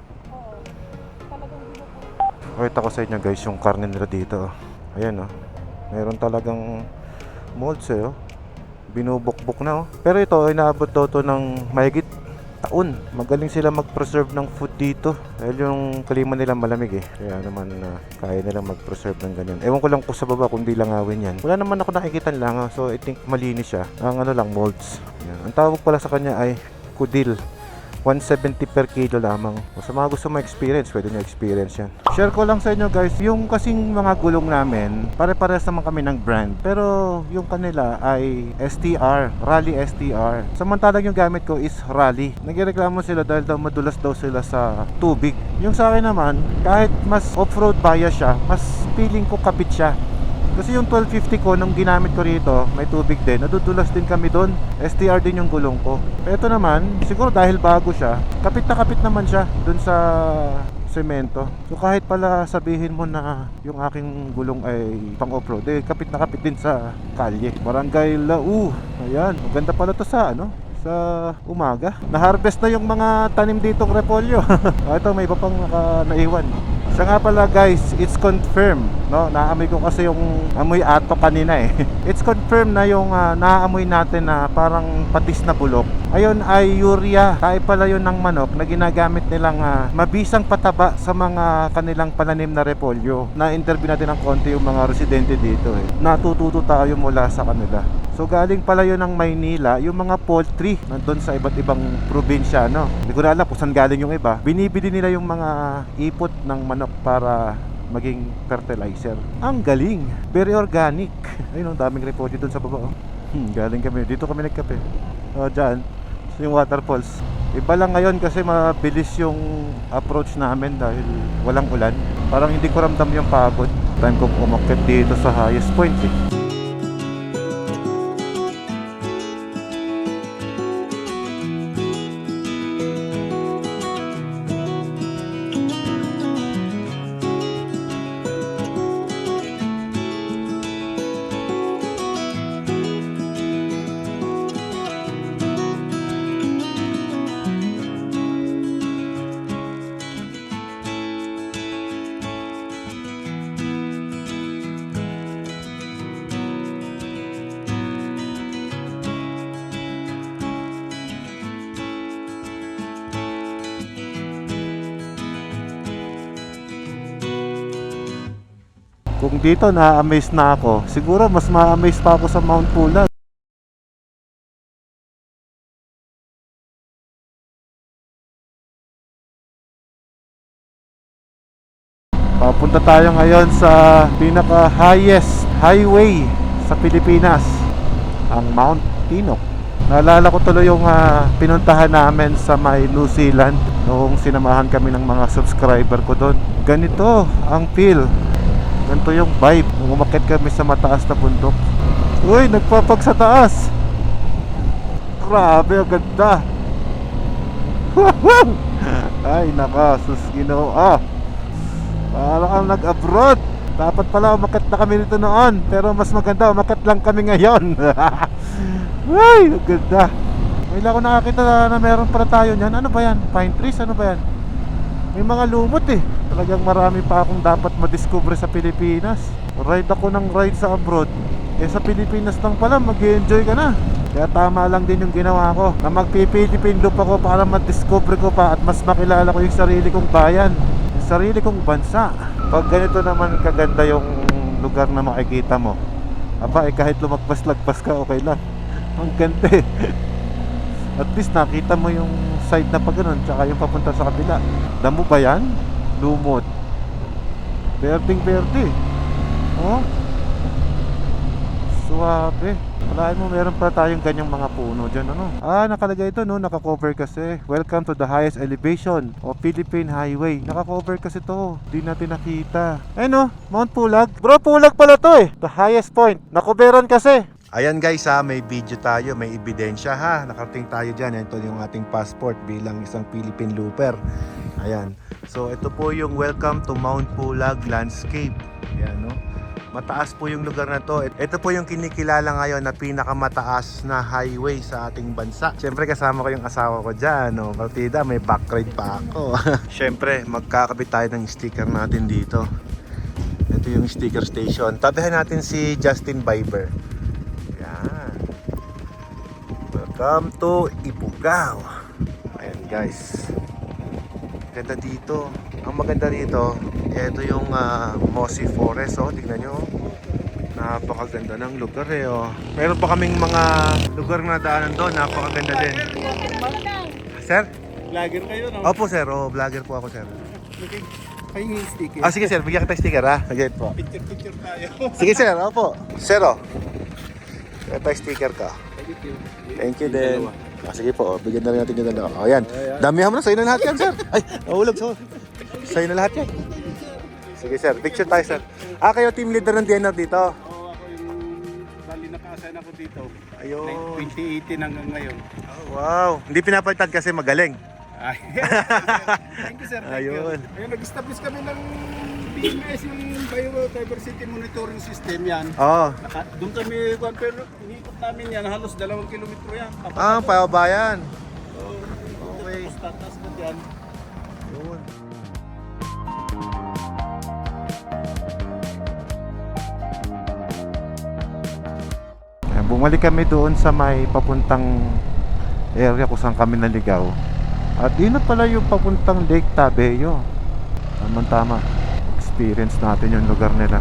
Pakita ko sa inyo guys yung karne nila dito. Ayan, no? Meron talagang molds eh, oh. Binubukbuk na, oh. Pero ito, inaabot daw to ng mahigit taon. Magaling sila mag-preserve ng food dito dahil yung klima nila malamig eh. Kaya naman kaya nilang mag-preserve ng ganyan. Ewan ko lang kung sa baba kung di langawin yan. Wala naman ako nakikita lang, so I think malinis siya. Ang lang, molds. Yan. Ang tawag pala sa kanya ay kudil. 170 per kilo lamang. Sa mga gusto mo experience, pwede nyo experience yan. Share ko lang sa inyo guys, yung kasing mga gulong namin, pare-pares naman kami ng brand. Pero yung kanila ay STR, Rally STR. Samantalang yung gamit ko is Rally. Nagreklamo sila dahil daw madulas daw sila sa tubig. Yung sa akin naman, kahit mas off-road bias siya, mas feeling ko kapit siya. Kasi yung 1250 ko nung ginamit ko rito, may tubig din, nadudulas din kami doon. STR din yung gulong ko. Ito naman, siguro dahil bago siya, kapit na kapit naman siya doon sa semento. So kahit pala sabihin mo na yung aking gulong ay pang off-road, eh kapit na kapit din sa kalye. Barangay Lau. Ayan, maganda pala to sa ano, sa umaga. Na-harvest na yung mga tanim ditong repolyo. Ito, may iba pang naiwan. Siya nga pala guys, it's confirmed, no? Naamoy ko kasi yung amoy ato kanina eh. It's confirmed na yung naaamoy natin na parang patis na bulok. Ayun ay urea. Tayo pala yun ng manok na ginagamit nilang mabisang pataba sa mga kanilang pananim na repolyo. Na-interview natin ng konti yung mga residente dito eh. Natututo tayo mula sa kanila. So galing pala yun ng Maynila, yung mga poultry nandun sa iba't ibang probinsya, no? Hindi ko na alam kung saan galing yung iba. Binibili nila yung mga ipot ng manok para maging fertilizer. Ang galing, very organic. Ayun, ang daming repolyo dun sa baba. Galing kami, dito kami nagkape. Dyan, yung waterfalls. Iba lang ngayon kasi mabilis yung approach namin dahil walang ulan. Parang hindi ko ramdam yung pagod. Time kong umakyat dito sa highest point eh. Kung dito na-amaze na ako, siguro mas ma-amaze pa ako sa Mount Pulag. Papunta tayo ngayon sa pinaka-highest highway sa Pilipinas, ang Mount Tinok. Naalala ko tuloy yung pinuntahan namin sa may New Zealand noong sinamahan kami ng mga subscriber ko doon. Ganito ang feel. Ganito yung vibe nung umakyat kami sa mataas na bundok. Uy, nagpapag sa taas. Grabe, ang ganda. Ay, naka, sus Ginoo. Parang ang nag-abroad. Dapat pala umakyat na kami dito noon. Pero mas maganda, umakyat lang kami ngayon. Ay, ang ganda. May lang ako nakakita na meron para tayo niyan. Ano ba yan? Pine trees? Ano ba yan? May mga lumot eh. Talagang marami pa akong dapat madiscover sa Pilipinas. Ride ako ng ride sa abroad. Eh sa Pilipinas lang pala, mag-enjoy ka na. Kaya tama lang din yung ginawa ko, na magpipilipin loop ako para madiscover ko pa at mas makilala ko yung sarili kong bayan, yung sarili kong bansa. Pag ganito naman kaganda yung lugar na makikita mo, aba eh kahit lumagpas-lagpas ka, okay lang. Ang ganda eh. At least nakita mo yung side na pag ganun, tsaka yung papunta sa kabila. Damo ba yan? Lumot. Berding-berde. Oh, suwabe. Walain mo, meron pa tayong ganyang mga puno dyan, ano? Nakalagay ito, no? Naka-cover kasi. Welcome to the highest elevation of Philippine Highway. Naka-cover kasi to. Di natin nakita. No? Mount Pulag. Bro, Pulag pala to eh. The highest point. Nakoberan kasi. Ayan guys may video tayo, may ebidensya nakarating tayo dyan. Ito yung ating passport bilang isang Philippine looper. Ayan. So ito po yung welcome to Mount Pulag landscape. Ayan, no? Mataas po yung lugar na to. Ito po yung kinikilala ngayon na pinakamataas na highway sa ating bansa. Siyempre kasama ko yung asawa ko dyan, no? Partida, may backride pa ako. Siyempre magkakabit tayo ng sticker natin dito. Ito yung sticker station. Tabihan natin si Justin Bieber. Welcome to Ifugao. Ayan guys, ganda dito. Ang maganda dito, ito yung Mossy Forest. Tingnan nyo, napakaganda ng lugar eh. Meron pa kaming mga lugar na daanan doon, napakaganda din. Sir? Vlogger kayo, no? Opo sir, vlogger po ako sir. Pahingin sticker. Sige sir, bigyan kita sticker Sige po. Picture tayo. Sige sir, opo. Sir ito sticker ka. Thank you din. Sige po, bigyan na rin natin yung dalawa. Ayan, damihan mo na, sa'yo na lahat yan sir. Ay, nahulog. Sa'yo na lahat yan. Sige sir, picture tayo sir. Kayo team leader ng DNR dito? naka-assign ako dito. Ayun. 2018 hanggang ngayon. Wow. Hindi pinapalitan kasi magaling. Ay. Thank you sir, thank Ayun. you. Ayun, nag-establish kami ng BMS, yung Biodiversity Monitoring System yan. Oo. Doon kami, pero inikot namin yan, halos 2 kilometro yan. Pabayan. Okay. Tatas ko yan. Yun. Bumalik kami doon sa may papuntang area kung saan kami naligaw. At yun na pala yung papuntang Lake Tabeo. Tama-tama. Experience natin yung lugar nila.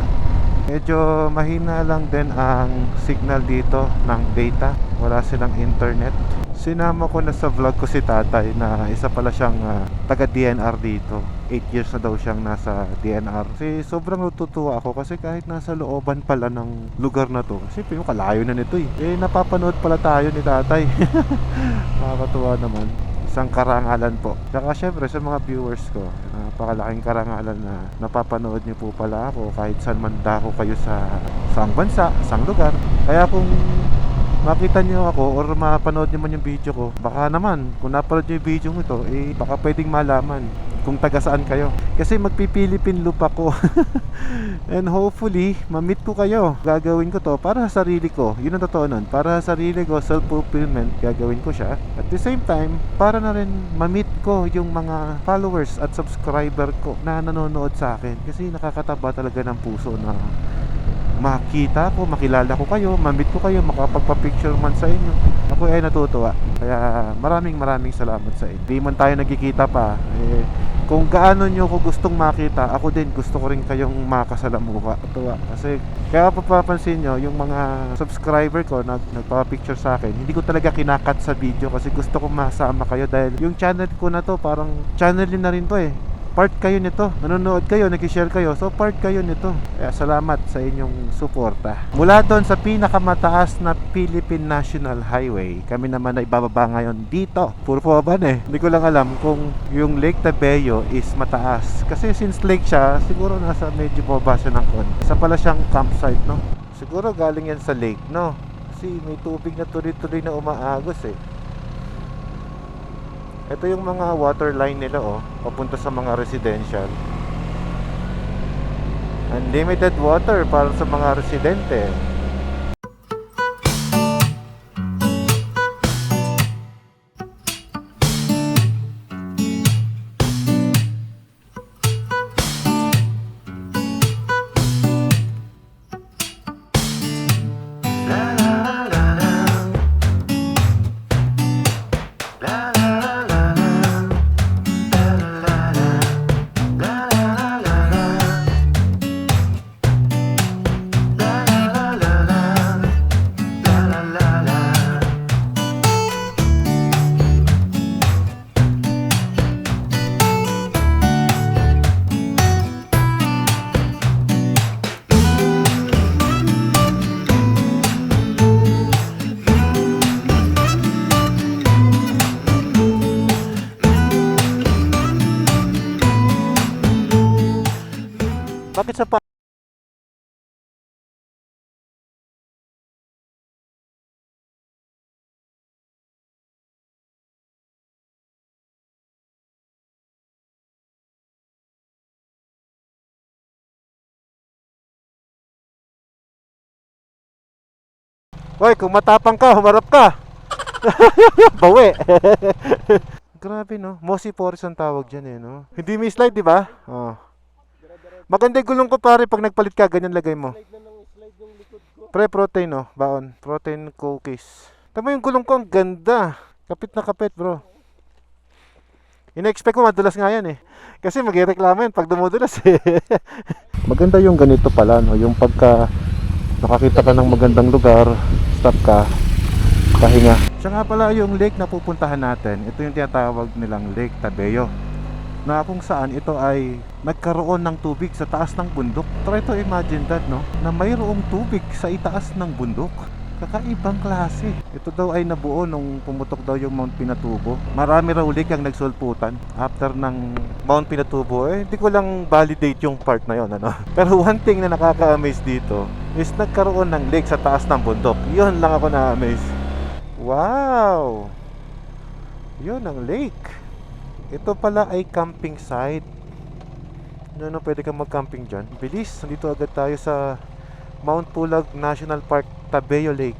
Medyo mahina lang din ang signal dito ng data. Wala silang internet. Sinama ko na sa vlog ko si tatay na isa pala siyang taga-DNR dito. 8 years na daw siyang nasa DNR. Kasi sobrang natutuwa ako kasi kahit nasa looban pala ng lugar na to. Kasi kalayo na nito eh. Napapanood pala tayo ni tatay. Nakakatuwa naman. Isang karangalan po. Saka syempre sa mga viewers ko, napakalaking karangalan na napapanood niyo po pala ako kahit saan man dako kayo sa saang bansa, saang lugar. Kaya kung makita niyo ako or mapanood niyo man yung video ko, baka naman kung napanood niyo yung video ito, baka pwedeng malaman kung taga saan kayo. Kasi magpipilipin loop ako. And hopefully, ma-meet ko kayo. Gagawin ko to para sa sarili ko. Yun ang totoo nun. Para sa sarili ko, self-fulfillment, gagawin ko siya. At the same time, para na rin ma-meet ko yung mga followers at subscriber ko na nanonood sa akin. Kasi nakakataba talaga ng puso na makita ko, makilala ko kayo, ma-meet ko kayo, makapagpa-picture man sa inyo. Ako ay natutuwa. Kaya maraming salamat sa inyo. Di man tayo nagkikita pa. Kung gaano nyo ko gustong makita, ako din gusto ko rin kayong makasalamuha. Tuwa. Kasi kaya papapansin nyo, yung mga subscriber ko nagpapicture sa akin, hindi ko talaga kinakat sa video kasi gusto ko masama kayo dahil yung channel ko na to, parang channel din na rin to eh. Part kayo nito, nanonood kayo, nag-share kayo, so part kayo nito. Kaya salamat sa inyong suporta. Mula doon sa pinakamataas na Philippine National Highway, kami naman ay bababa ngayon dito. Puro pababan eh. Hindi ko lang alam kung yung Lake Tabeo is mataas. Kasi since lake siya, siguro nasa medyo bababa siya ng kon. Isa pala siyang campsite, no? Siguro galing yan sa lake, no? Kasi may tubig na tuloy-tuloy na umaagos eh. Ito yung mga water line nila papunta sa mga residential. Unlimited water para sa mga residente. Bakit sa pa Hoy, kung matapang ka, humarap ka. Bawi. Grabe no, Mossy Forest ang tawag dyan eh no. Hindi may slide di ba? Oh. Maganda yung gulong ko pare pag nagpalit ka, ganyan lagay mo. Pre, protein no, baon. Protein cookies. Tama yung gulong ko, ang ganda. Kapit na kapit bro. Ina-expect ko madulas nga yan eh. Kasi mag-reklamo yan pag dumudulas eh. Maganda yung ganito pala no, yung pagka nakakita ka ng magandang lugar, stop ka, pahinga. Siya nga pala yung lake na pupuntahan natin. Ito yung tinatawag nilang Lake Tabeo, na kung saan ito ay nagkaroon ng tubig sa taas ng bundok. Try to imagine that no, na mayroong tubig sa itaas ng bundok. Kakaibang klase. Ito daw ay nabuo nung pumutok daw yung Mount Pinatubo. Marami raw lake ang nagsulputan after ng Mount Pinatubo. Hindi ko lang validate yung part na yon ano. Pero one thing na nakaka-amaze dito, is nagkaroon ng lake sa taas ng bundok. Yun lang ako na-amaze. Wow! Yun ang lake. Ito pala ay camping site. Ano, pwede kang mag-camping dyan. Bilis, nandito agad tayo sa Mount Pulag National Park, Tabeo Lake.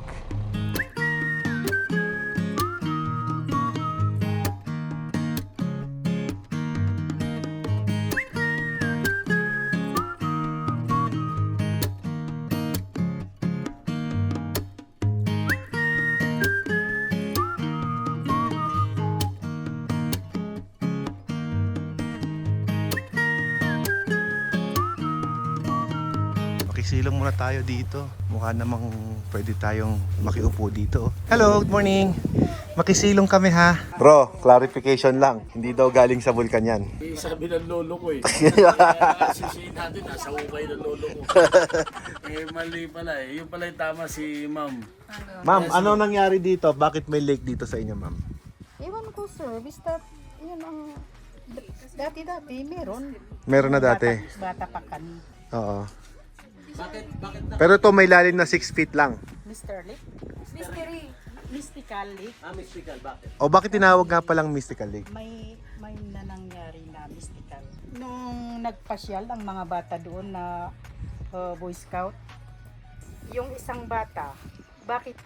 Makisilong muna tayo dito. Mukha namang pwede tayong makiupo dito. Hello, good morning. Makisilong kami ha. Bro, clarification lang. Hindi daw galing sa vulkan yan. Sabi ng lolo ko eh. Sisihin natin, nasa ukay ng lolo ko. Mali pala eh. Yung pala yung tama si ma'am. Ma'am, ano nangyari dito? Bakit may lake dito sa inyo, ma'am? Ewan ko sir, basta yun ang dati-dati meron. Meron na dati. Bata pa kami. Oo. Pero ito may lalim na 6 feet lang. Mr. Lake? Mystical Lake. Mystical, bakit? O bakit tinawag nga palang Mystical Lake? May nangyari na mystical. Nung nagpasyal ang mga bata doon na Boy Scout, yung isang bata, bakit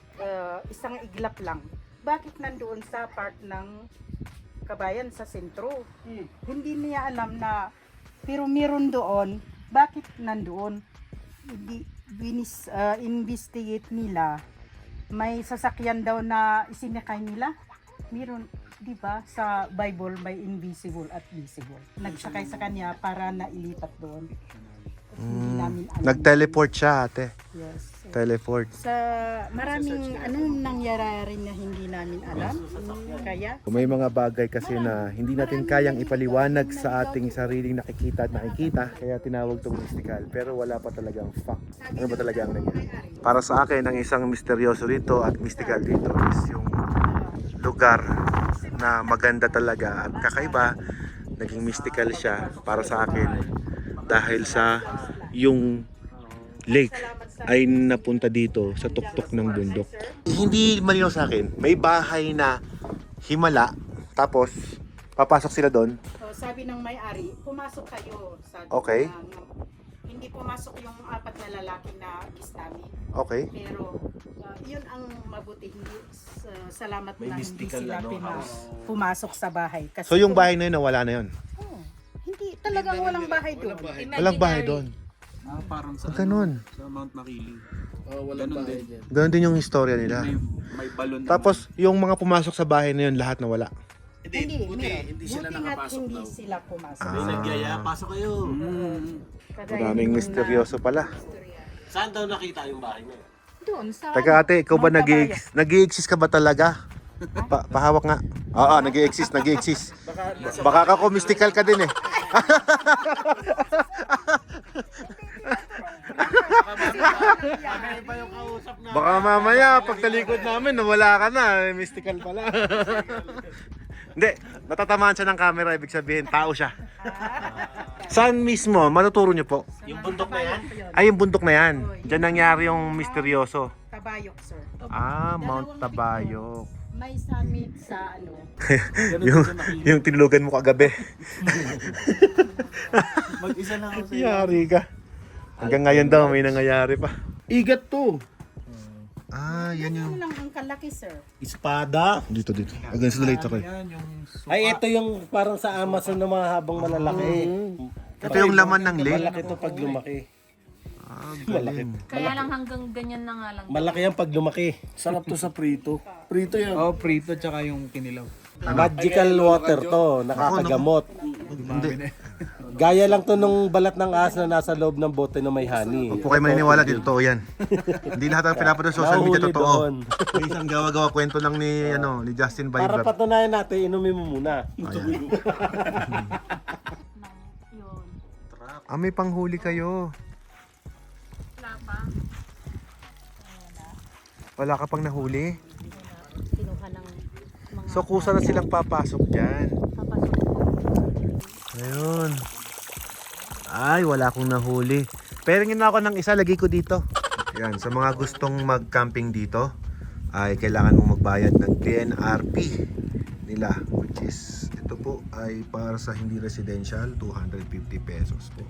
isang iglap lang, bakit nandoon sa part ng Kabayan sa sentro? Hindi niya alam na, pero meron doon, bakit nandoon? Investigate nila, may sasakyan daw na isinakay nila. Meron, di ba, sa Bible may invisible at visible. Nagsakay sa kanya para nailipat doon. Hindi namin alam. Nag-teleport siya, ate. Yes. Teleport. Sa maraming nangyari na hindi namin alam. Kaya Kung may mga bagay kasi na hindi natin kayang ipaliwanag sa ating sariling nakikita at nakikita, kaya tinawag itong mystical. Pero wala pa talagang fact. Ano ba talaga ang nangyari? Para sa akin, ang isang misteryoso rito at mystical dito is yung lugar na maganda talaga at kakaiba. Naging mystical siya para sa akin dahil sa yung lake ay napunta dito sa tuktok ng bundok. Hindi malinaw sa akin. May bahay na himala, tapos papasok sila doon. sabi ng may-ari, pumasok kayo. Sabi Okay. hindi pumasok yung 4 na lalaki na gistami. Okay. Pero yun ang mabuti. Hindi, salamat May na hindi mystical sila ano, pumasok sa bahay. Kasi So yung bahay na yun, nawala na yun? hindi, talagang walang bahay doon. Walang bahay doon? Parang sa, Ganun. sa Mount Makiling. Walang bahay din. Ganun din yung istorya nila. May balon Tapos yung mga pumasok sa bahay na yun, lahat nawala. Hindi, meron. hindi sila Buti nakapasok hindi daw. sila pumasok. May nagyaya, pasok kayo. Maraming misteryoso pala. Saan daw nakita yung bahay mo? Doon sa Teka ate, ikaw ba Mount Cabayo. nag-i-exist ka ba talaga? Pahawak nga. Oo, nag-i-exist. Baka ka mystical ka din eh. Baka mamaya, pag talikod namin, nawala ka na. Mystical pala. Hindi, natatamaan siya ng camera. Ibig sabihin, tao siya. Saan mismo? Matuturo niyo po. Yung bundok na yan? Ay, yung bundok na yan. Diyan nangyari yung misteryoso. Tabayok, sir. Mount Tabayok. May summit sa ano. yung tinulugan mo kagabi. Mag-isa lang ako sa Yari ka. Hanggang ngayon daw may nangyayari pa. Igat to. Yan Ano yung lang ang kalaki, sir? Espada. dito. Against the light ako. Ay, ito yung parang sa Amazon na mga habang malalaki. Ito yung laman ng lake. Malaki ito pag lumaki. Galing. Kaya lang hanggang ganyan na nga lang. Malaki yan pag lumaki. Sarap to sa prito. Prito yan. Oh, prito tsaka yung kinilaw. Magical water to, nakakagamot. Hindi. Gaya lang to nung balat ng ahas na nasa loob ng bote na may honey. Huwag po kayo maniniwala, di totoo yan. Hindi lahat ng pinapanood sa social media Nahuli totoo. doon. May isang gawa-gawa kwento lang ni Justin Para Bieber. patunayan natin, inumin mo muna. Yun. May panghuli kayo. Wala pa. Wala ka pang nahuli? Kinuha ng mga So kusa na silang papasok dyan. papasok. Ayun. Ay, wala akong nahuli. Pero ako ng isa, lagay ko dito. Yan, sa mga gustong mag-camping dito ay kailangan mong magbayad ng DNRP nila, which is ito po ay para sa hindi residential 250 pesos po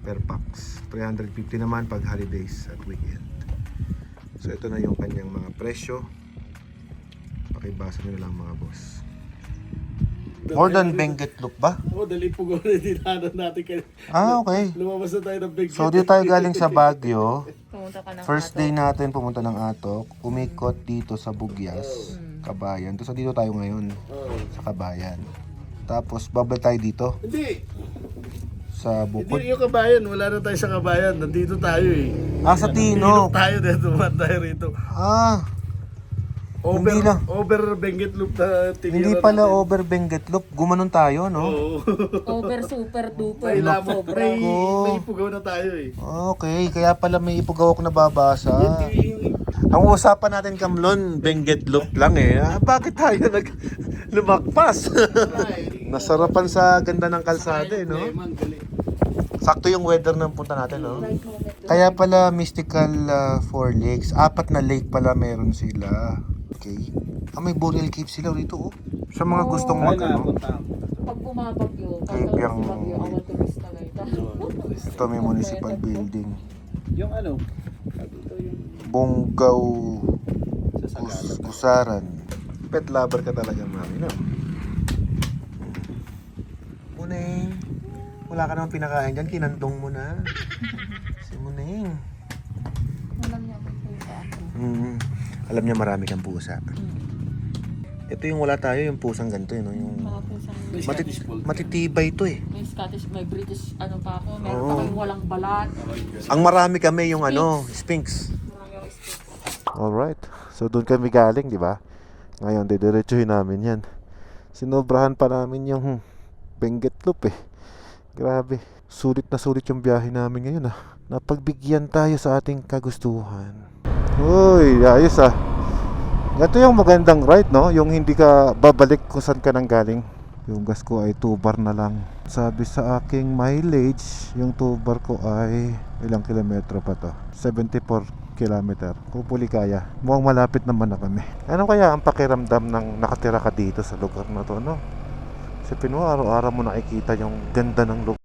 per pax, 350 naman pag holidays at weekend. So ito na yung kanyang mga presyo, pakibasa nyo lang mga boss. More than Benguet Loop ba? Oo, dali po gawin dinaanan natin kayo. Okay. Lumabas na tayo ng big So dito tayo galing sa Baguio. Pumunta ka ng First day natin pumunta ng Atok, umikot dito sa Bugyas, Kabayan. Tapos dito tayo ngayon sa Kabayan. Tapos babalik tayo dito Hindi. sa Bukod. Hindi yung Kabayan. Wala na tayo sa Kabayan. Nandito tayo eh. Sa Tino. Nandito tayo dito. Dumaan tayo rito. Hindi lang. Over Benguet Loop na tinira Hindi pala natin. over Benguet Loop. Gumanon tayo, no? Oo. Over super duper. May lamok. Sobra. May ipugaw na tayo eh. Okay, kaya pala may ipugaw ako nababasa. Ang usapan natin, Kamlon, Benguet Loop lang eh. Bakit tayo lumakpas? Nasarapan sa ganda ng kalsada eh, no? Sakto yung weather ng punta natin, no? Kaya pala Mystical Four Lakes. 4 na lake pala meron sila. Okay. May burial cave sila rito, oh. Sa mga gustong mag, ano? Pag bumabagyo, Cave yung... awal tumis talaga. Ito may municipal building. Yung ano? Bonggaw Kusaran. Pet lover ka talaga, mami, no? Muneng, wala ka naman pinakain dyan, kinandong mo na. Si Muneng. Alam niya kung pusa. Alam niya marami kang pusa. Ito yung wala tayo, yung pusang ganito, no? Yung Mga pusang matitibay ito eh. may Scottish, may British, ano pa ako, meron Oo. pa kayong walang balat. Ang marami kami yung ano, Sphinx. Alright. So doon kami galing, di ba? Ngayon, didiretsuhin namin yan. Sinobrahan pa namin yung Benguet Loop eh. Grabe. Sulit na sulit yung biyahe namin ngayon ah. Napagbigyan tayo sa ating kagustuhan. Uy, ayos ah. Ito yung magandang ride, no? Yung hindi ka babalik kung saan ka nang galing. Yung gas ko ay 2 bar na lang. Sabi sa aking mileage, yung 2 bar ko ay ilang kilometro pa to? 74 kilometer. Hopefully kaya. Mukhang malapit naman na kami. Ano kaya ang pakiramdam ng nakatira ka dito sa lugar na to, no? Sa Pinuha, araw-araw mo nakikita yung ganda ng lugar.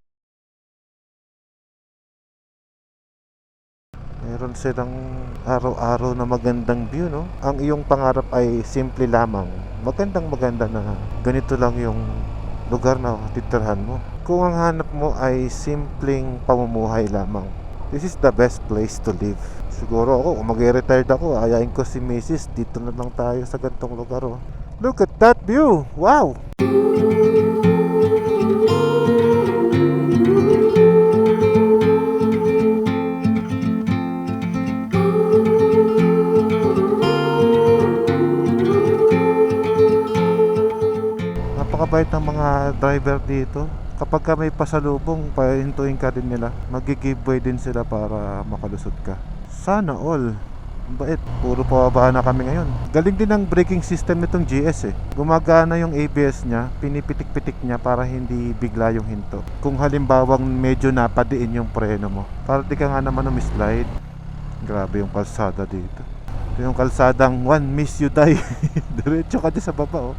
Meron silang araw-araw na magandang view, no? Ang iyong pangarap ay simple lamang. Maganda na ganito lang yung lugar na titirhan mo. Kung ang hanap mo ay simpleng pamumuhay lamang, this is the best place to live. Siguro ako, kung mag-retire ako, ayain ko si Mrs. Dito na lang tayo sa gantong lugar, oh. Look at that view! Wow! Napakabait ng mga driver dito. Kapag ka may pasalubong, pahintuin ka din nila. Mag-giveaway din sila para makalusot ka. Sana all. Bait. Puro pababa na kami ngayon. Galing din ang braking system nitong GS eh. Gumagana yung ABS niya, pinipitik-pitik niya para hindi bigla yung hinto. Kung halimbawang medyo napadiin yung preno mo, para di ka nga naman slide. Grabe yung kalsada dito. Ito yung kalsadang one miss you die. Diretso ka din sa baba, oh.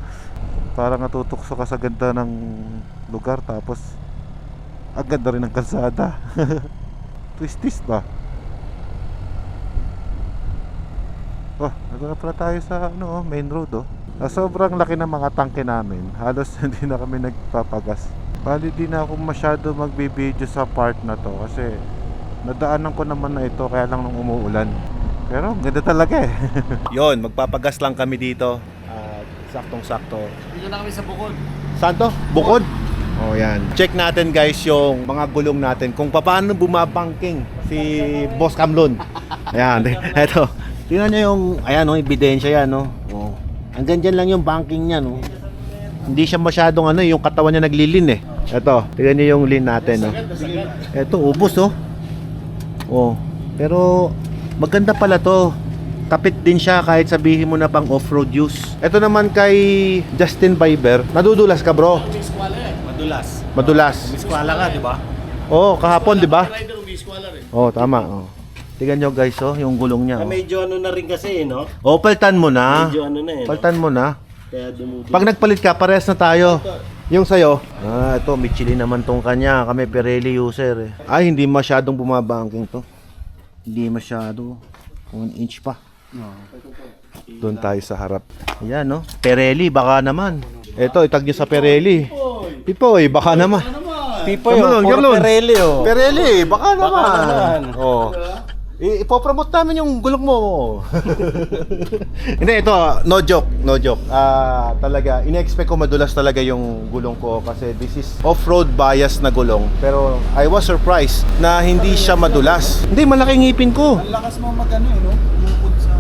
Parang natutukso ka sa ganda ng lugar, tapos ang ganda rin ng kalsada. Twist ba? Oh, nandun na pala tayo sa main road, oh. Sobrang laki ng mga tangke namin. Halos hindi na kami nagpapagas. Bali di na ako masyado magbibideo sa part na to kasi nadaanan ko naman na ito kaya lang nung umuulan. Pero ganda talaga eh. Yon, magpapagas lang kami dito. Saktong-sakto. Dito na kami sa Bukod. Saan to? Bukod? Oh, yan. Check natin guys yung mga gulong natin kung paano bumabangking si Boss Kamlon. Ayan, eto. Tingnan nyo yung, ayan, ebidensya yan, no? Oh. Hanggang dyan lang yung banking niya, no? Hindi siya masyadong yung katawan niya naglilin eh. Eto, tingnan nyo yung lean natin, no? Eto, ubos, oh. Oh. Pero maganda pala to. Kapit din siya kahit sabihin mo na pang off-road use. Ito naman kay Justin Bieber. Nadudulas ka, bro? Madulas. Miskwala ka, di ba? Oo, kahapon, di ba? Rider, umiskwala rin. Oo, tama. Oh. Tingnan nyo guys, oh, yung gulong niya. Oh. Medyo ano na rin kasi, no? Oh, paltan mo na. Medyo ano na eh. Paltan mo na. Kaya dumudulo. Pag nagpalit ka, parehas na tayo. Yung sa'yo, ito, Michelin naman tong kanya. Kami Pirelli user eh. Ay, hindi masyadong bumabangking to. Hindi masyado. 1 inch pa. Doon tayo sa harap. Ayan, no? Pirelli, baka naman. Ito, itag nyo sa Pirelli. Pipoy, baka naman. Pipoy, puro Pirelli, oh. Pirelli, baka naman. Oh. Ipopromote namin yung gulong mo. Hindi, ito, no joke. Talaga, ina-expect ko madulas talaga yung gulong ko kasi this is off-road bias na gulong. Pero I was surprised na hindi siya madulas. Hindi, malaking ngipin ko. Ang lakas mo mag-ano eh, no? Bukod sa...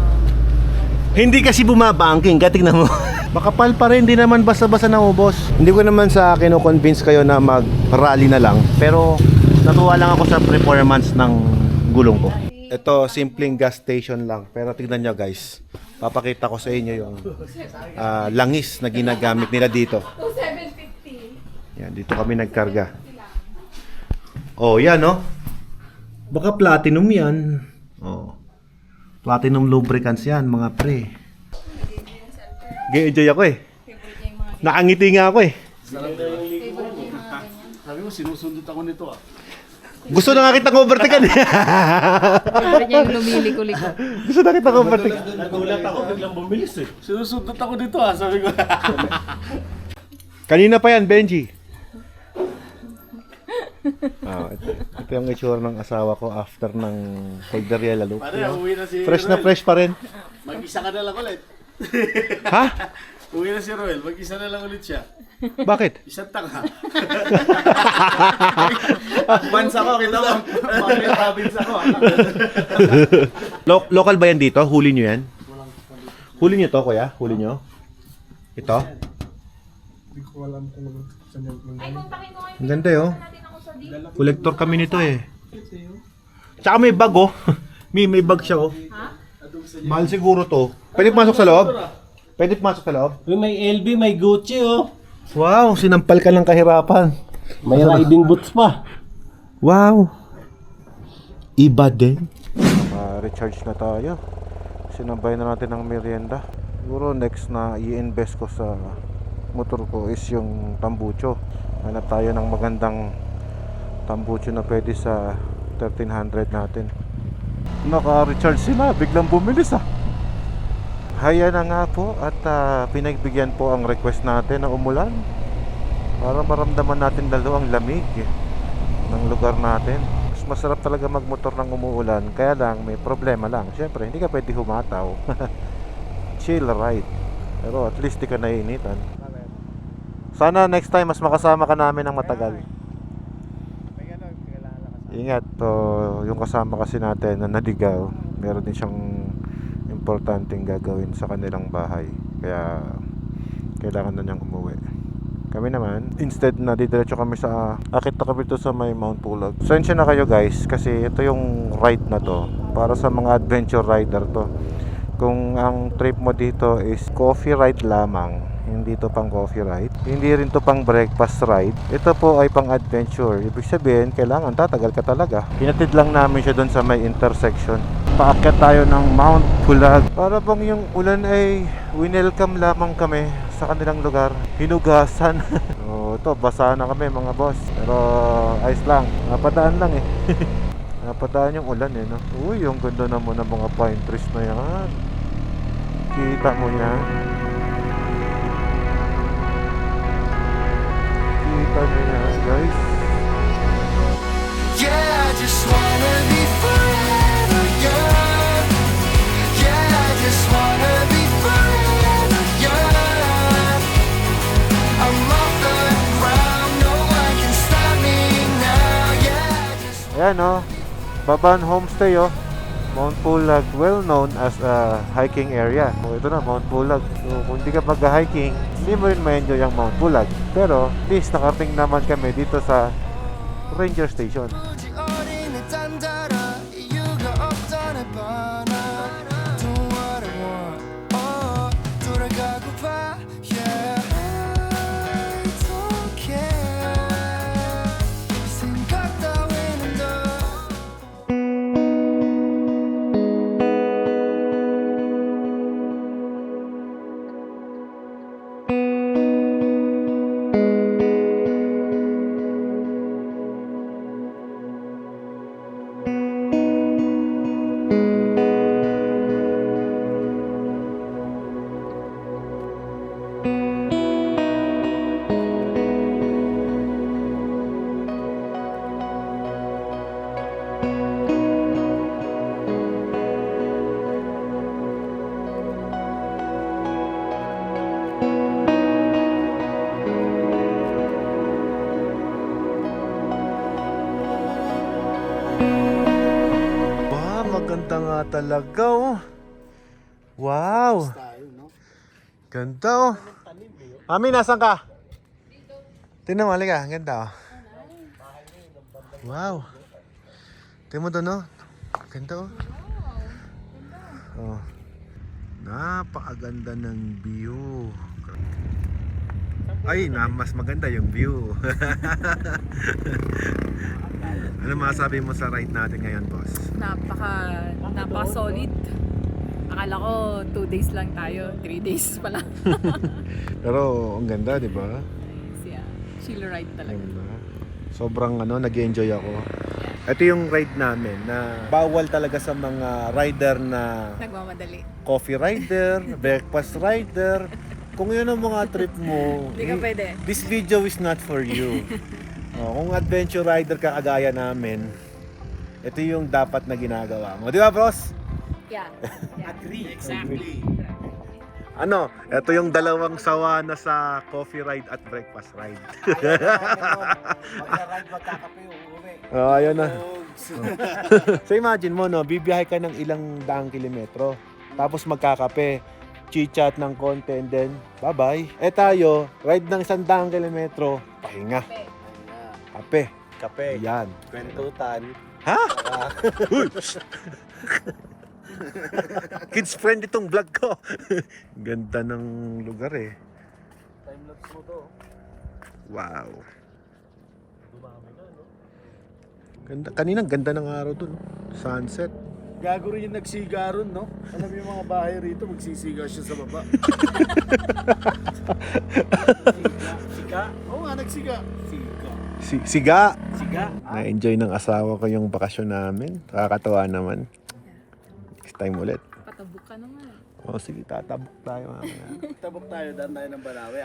Hindi kasi bumabangking, tingnan mo. Makapal pa rin, hindi naman basta-basta naubos. Hindi ko naman sa kino-convince kayo na mag-rally na lang. Pero natuwa lang ako sa performance ng gulong ko. Ito, simpleng gas station lang. Pero tignan nyo guys, papakita ko sa inyo yung langis na ginagamit nila dito. 750. Yan, dito kami nagkarga. Oh, yan no. Baka platinum yan. Oh. Platinum lubricants yan, mga pre. G-enjoy ako eh. Nakangiti nga ako eh. Sabi mo, sinusundot ako nito ah. Gusto na nga kitang overtaken. Sabi niya yung lumiliko-liko. Gusto na kitang overtaken. Nagulat ako, biglang bumilis eh. Sinusundot ako dito ah, sabi ko. Kanina pa yan, Benji. Ito yung itsura ng asawa ko after ng Calderella Loop. Pare, uwi na si Fresh na Roel. fresh pa rin. Mag-isa ka na lang ulit. Ha? Uwi na si Roel, mag-isa na lang ulit siya. Bakit? Isang tanga. Bansa ko, kita mo. Bakit province ako? Local ba yan dito? Huli nyo yan? Huli nyo to, kuya? Huli nyo? Ito? Hindi ko alam kung saan yung... Ang ganda oh. Collector kami nito eh. Tsaka may bag oh. May bag siya oh. Mahal siguro to. Pwede pumasok sa loob? Pwede pumasok sa loob? May LB, may Gucci, oh. Wow, sinampal ka ng kahirapan. May riding boots pa. Wow. Iba din. Recharge na tayo. Sinabay na natin ang merienda. Siguro next na i-invest ko sa motor ko is yung tambucho. Hanap tayo ng magandang tambucho na pwede sa 1300 natin. Naka-recharge sila, biglang bumilis ah. Haya na nga po at pinagbigyan po ang request natin na umulan para maramdaman natin lalo ang lamig ng lugar natin. Mas masarap talaga magmotor ng umuulan, kaya lang may problema lang. Siyempre, hindi ka pwede humataw. Chill ride. Pero at least di ka naiinitan. Sana next time mas makasama ka namin ng matagal. Ingat to, yung kasama kasi natin na naligaw, meron din siyang importanteng gagawin sa kanilang bahay, kaya kailangan na niyang umuwi. Kami naman, instead na didiretso kami sa akit na kami to sa may Mount Pulag. Sensya na kayo guys, kasi ito yung ride na to para sa mga adventure rider to. Kung ang trip mo dito is coffee ride lamang, hindi to pang coffee ride, hindi rin to pang breakfast ride, ito po ay pang adventure. Ibig sabihin, kailangan tatagal ka talaga. Hinatid lang namin siya doon sa may intersection. Paakyat tayo ng Mount Pulag. Para bang yung ulan ay winelcome lamang kami sa kanilang lugar. Hinugasan. Ito, basa na kami mga boss. Pero ayos lang, napadaan lang eh. Napadaan yung ulan eh, no? Uy, yung ganda naman ng mga pine trees na yan. Kita mo yan. Kita nyo yan, guys. Yeah, I just wanna be forever young. Yeah, I just wanna be forever young. I'm off the ground, no one can stop me now. Yeah, I just Ayan o, Baban Homestay o. Mount Pulag, well known as a hiking area. Ito na, Mount Pulag. So, kung hindi ka mag-hiking, hindi mo rin ma-enjoy ang Mount Pulag. Pero, at least nakarating naman kami dito sa Ranger Station. 어린이 딴따라 이유가 없다네 바나. Do what I want, 돌아가고파. Yeah, I don't care. 생각 따위는 너. ganda nga talaga oh. Wow. Ganda oh. Mami, nasan ka? Tingnan mo, halika. Ang ganda oh. Wow. Tingnan mo doon oh. Ganda oh. Oh. Napakaganda ng view. Ay, mas maganda yung view. Ano masabi mo sa ride natin ngayon, boss? Napaka solid. Akala ko 2 days lang tayo, 3 days pala. Pero ang ganda, di ba? Yeah, chill ride talaga. Sobrang nag-enjoy ako. Ito yung ride namin na bawal talaga sa mga rider na Nagmamadali. coffee rider, breakfast rider. Kung yun ang mga trip mo, Hindi ka pwede. this video is not for you. Kung adventure rider ka kagaya namin, ito yung dapat na ginagawa mo. Di ba, bros? Yeah. Agree. Exactly. Ito yung dalawang sawa na sa coffee ride at breakfast ride. Mag-ride, magkakape, uuwi. Ayun na. So imagine mo, bibiyahe ka ng ilang daang kilometro, tapos magkakape, chit-chat ng konti, and then bye-bye. Tayo, ride ng 100 kilometro, pahinga. Kape. Kape. Yan. Kwentutan. Ha? Uy! Kids friend itong vlog ko. Ganda ng lugar eh. Time-lapse mo to. Wow. Ganda. Kaninang ganda ng araw dun. Sunset. Gago rin yung nagsiga ron, no? Alam mo yung mga bahay rito, magsisiga siya sa baba. Siga? Oo nga, nagsiga. Siga. Siga? Na-enjoy ng asawa ko yung bakasyon namin. Nakakatawa naman. Next time ulit. Patabok ka naman. O sige, tatabok tayo mamaya. Tabok tayo, daan tayo ng Balawi.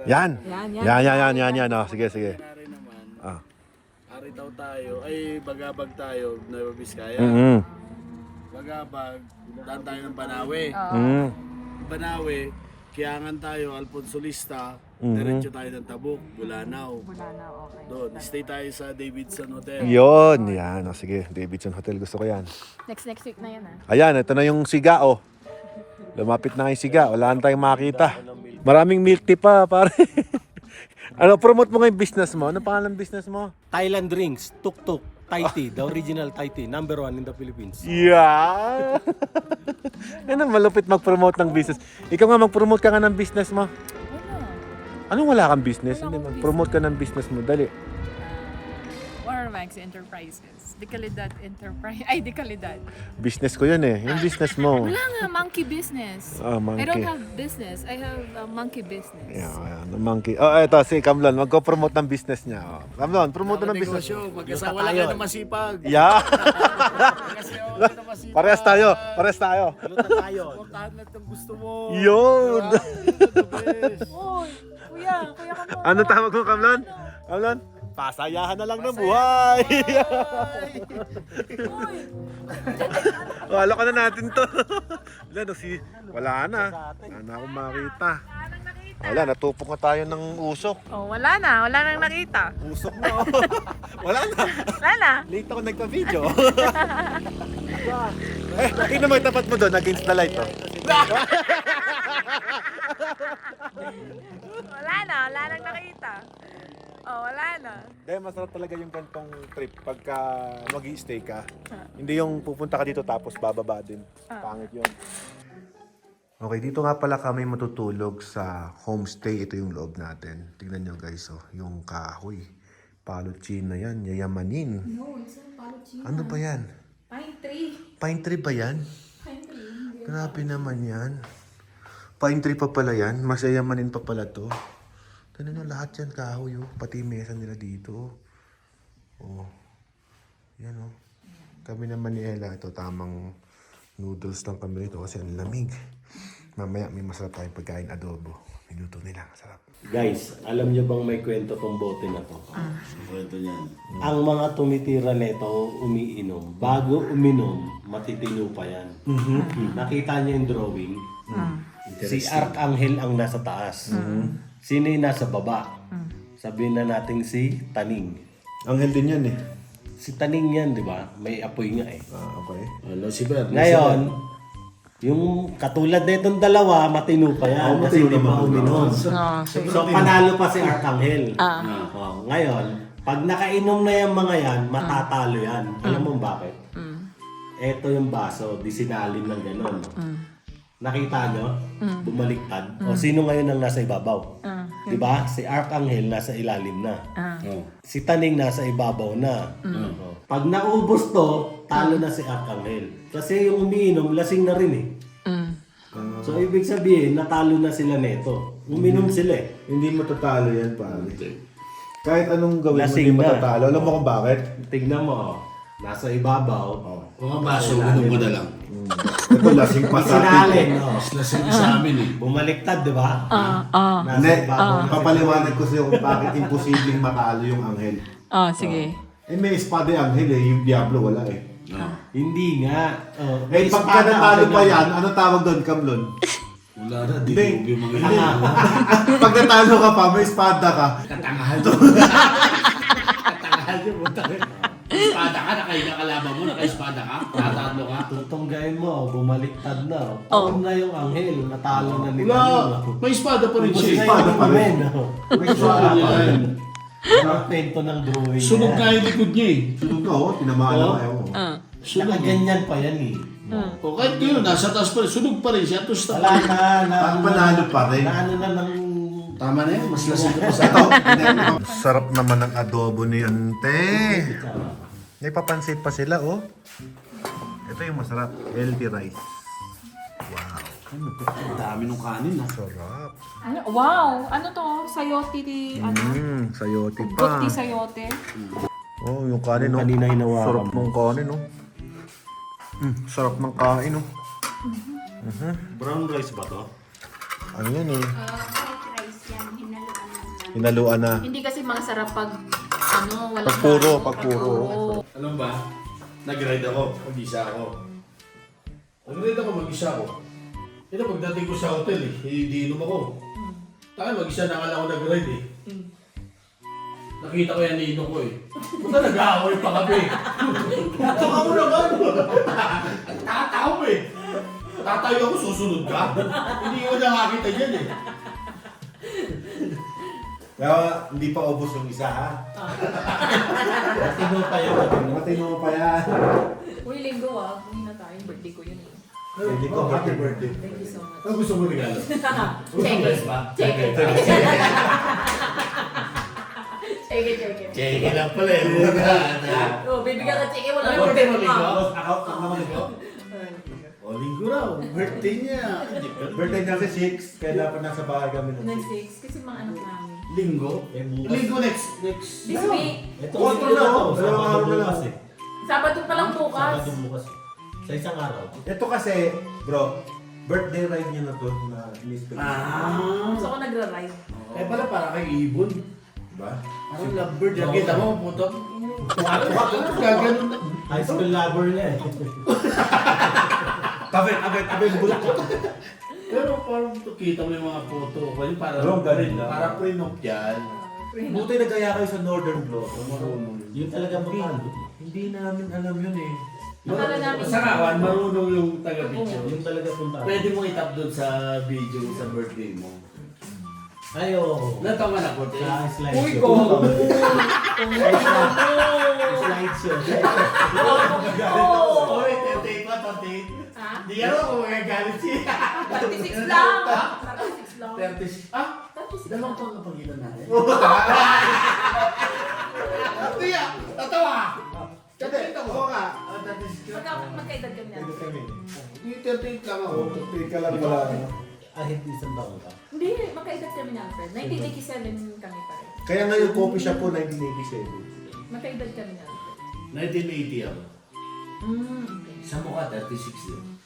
Yan! Yan. O, sige. Itinerary naman. Ah. Aritaw tayo, ay Bagabag tayo, Nueva Vizcaya. Mm-hmm. Bagabag, daan tayo ng Banawe. Mm. Banawe, Kiangan tayo, Alfonso Lista, Mhm. diretso tayo ng Tabuk, Bulanao. Okay. Doon, stay tayo sa Davidson Hotel. Yun, yan. O, sige, Davidson Hotel. Gusto ko yan. Next week na yan Ayan, ito na yung siga, oh. Lumapit na yung siga. Wala na tayong makita. Maraming milk tea pa, pare. Promote mo nga yung business mo. Ano pangalan ng business mo? Thailand drinks, tuk-tuk, Thai tea, the original Thai tea, #1 in the Philippines. Yeah! Malupit mag-promote ng business. Ikaw nga, mag-promote ka nga ng business mo. Anong wala kang business? Hindi, mag-promote ka ng business mo. Dali. Warmax Enterprises. Dekalidad Enterprise. Ay, Dekalidad. Business ko yun eh. Yung business mo. Wala nga, monkey business. Monkey. I don't have business. I have a monkey business. Yeah, the monkey. Eto, si Kamlon. Magko-promote ng business niya. Kamlon, promote ng business. Mag-asawa lang kayo na masipag. Yeah! Mag-asawa lang na masipag. Parehas tayo. Lutan tayo. Portahan na itong gusto mo. Yun! Uy, kuya ka mo. Ano tawag mo, Kamlon? Kamlon? Pasayahan na lang ng buhay! Wala ka na natin to. Wala na. Wala na akong makita. Wala, natupok na tayo ng usok. Oh, wala nang nakita. Usok na, oh. Wala na. Wala na. Late ako nagpa-video. Tingnan mo, tapat mo doon, against the light, oh. Wala nang nakita. Oh, wala na. Dahil masarap talaga yung gantong trip pagka mag-i-stay ka. Hindi yung pupunta ka dito tapos bababa din. Pangit yun. Okay, dito nga pala kami matutulog sa homestay. Ito yung loob natin. Tingnan nyo guys, oh, yung kahoy. Paluchina yan, yayamanin. No, it's not paluchina. Ano ba yan? Pine tree. Pine tree ba yan? Pine tree. Grabe naman yan. Pine tree pa pala yan. Mas yayamanin pa pala to. Tignan nyo lahat yan kahoy, oh. Pati mesa nila dito. Oh. Yan, oh. Kami naman ni Ella, ito tamang noodles lang kami rito kasi ang lamig. Mamaya may masarap tayong pagkain adobo. Niluto nila, masarap. Guys, alam niyo bang may kwento tong bote na to? Kwento niyan. Ang mga tumitira nito umiinom. Bago uminom, matitino pa yan. Nakita niyo yung drawing? Si Arcangel ang nasa taas. Sino yung nasa baba? Sabihin na natin si Taning. Anghel din yan eh. Si Taning yan, di ba? May apoy nga eh. Okay. Lucifer. Ngayon, yung katulad na itong dalawa, matino pa yan. Kasi hindi pa uminom. So, panalo pa si Arcangel. Ngayon, pag nakainom na yung mga yan, matatalo yan. Alam mo bakit? Ito yung baso, di sinalim ng gano'n. Nakita nyo? Bumaliktad. O sino ngayon ang nasa ibabaw? Diba? Si Arcangel nasa ilalim na. Si Taning nasa ibabaw na. Pag naubos to, talo na si Arcangel. Kasi yung umiinom, lasing na rin eh. So ibig sabihin, natalo na sila neto. Uminom sila eh. Hindi matatalo yan, pare. Kahit anong gawin mo, Lasing hindi na. matatalo. Alam mo kung bakit? Tignan mo, nasa ibabaw. Kung ang baso, unog mo na lang. Ito, lasing pa sa Sinalin, atin. no? Mas lasing sa amin eh. Bumaliktad, di ba? Nasa Hindi, ibabaw na papaliwanag ko sa'yo kung bakit imposibleng matalo yung anghel. Sige. Eh, may espada yung anghel eh, yung diablo wala eh. Hindi nga. Eh, pagka natalo pa yan, ano tawag doon, Kamlon? Wala na, dinog yung mga yun. Pag natalo ka pa, may espada ka. Katangahan to. Katangahan yun. Espada ka, nakahiga kalaban mo, naka-espada ka, tatalo ka. Tutunggayin mo, bumaliktad na. Taon na yung anghel, natalo na nila. Wala, may espada pa rin siya. Espada pa rin. May espada pa rin. Ang pento ng drawing. Sunog nga yung likod niya eh. Sunog na, oh. Tinamaan na kayo. Nakaganyan pa yan eh. O kahit yun, nasa taas pa rin, sunog pa rin siya. Wala na. Panalo pa rin. Naano na ng... Tama na yun, mas lasing ka pa sa Ito, sarap naman ng adobo ni Ante. May papansit pa sila, oh. Ito yung masarap, healthy rice. Wow. Ang dami ng kanin ah. Sarap. Wow! Ano to? Sayote Sayote pa. Guti sayote. Oh, yung kanin, oh. Kanina hinawakan Sarap mo. ng kanin, oh. Sarap ng kain, oh. Brown rice ba to? Ano yan, eh? White rice yan, Hinaluan na. Hindi kasi masarap pag wala Pagpuro. Alam ba, nag-ride ako, mag-isa ako. Nag-ride ako, mag-isa ako. Ito, pagdating ko sa hotel eh, hindi inom ako. Taka, mag-isa na nga lang ako nag-ride eh. Nakita ko yan, inom ko eh. Punta nag-aaway pa kami. Taka mo naman. Tataw mo eh. Tatayo ako, susunod ka. Hindi ko nakakita dyan eh. Kaya hindi pa ubos yung isa, ha? Matino pa yan. Matino pa yan. Uy, linggo Uwi na tayo. Birthday ko yun. Hindi ko happy birthday. Thank you so much. Ano gusto mo regalo? Check it. Check it. Check it lang pala eh. Oh, bibigyan ka check it. Wala Ano yung birthday mo, birthday Linggo? mo. Ako Linggo? O, Linggo raw. Birthday niya. Birthday niya kasi 6, kaya dapat nasa bahay kami ng Next 6. Kasi mga anak namin. Linggo? Linggo next. This week. Ito Otro na, oh. Dalawang araw na lang. Sabado pa lang bukas. Sabado bukas. Sa isang araw. Ito kasi, bro, birthday ride niya na to na in-special. Gusto ko nagra-ride. Eh pala para kay Ibon. Diba? Parang lovebird. Yung kita mo, puto. Gaganon na. High school lover niya eh. Abet, bulak. Pero parang kita mo yung mga photo. Parang Bro, ganun lang. Parang pre-note yan. Buti nagkaya kayo sa Northern Block. Yun talaga magkano. Hindi namin alam yun eh. Akala namin. Sa kawan, marunong yung taga-video. Yun talaga punta. Pwede mo itap doon sa video sa birthday mo. Ayo. Ilan taon ka na, Corte? Sa slide Uy, show. go! Slide show. Oy, 38 pa, 38. Ha? Di yan ako magagalit siya. 36 lang. 36 lang. 30. Ah? 36 Dalawang taon na pagitan natin. Tiya, tatawa! Tatawa ko nga. 36 lang. Magkaedad kami na. Hindi, 38 lang ako. Tika lang wala. Ahit isang taon ka. Hindi, magkaedad kami na, Alfred. 1987 kami pa rin. Kaya nga yung coffee shop po, 1987. Magkaedad kami na, Alfred. 1980 ako. Okay. Sa mukha, 36 din.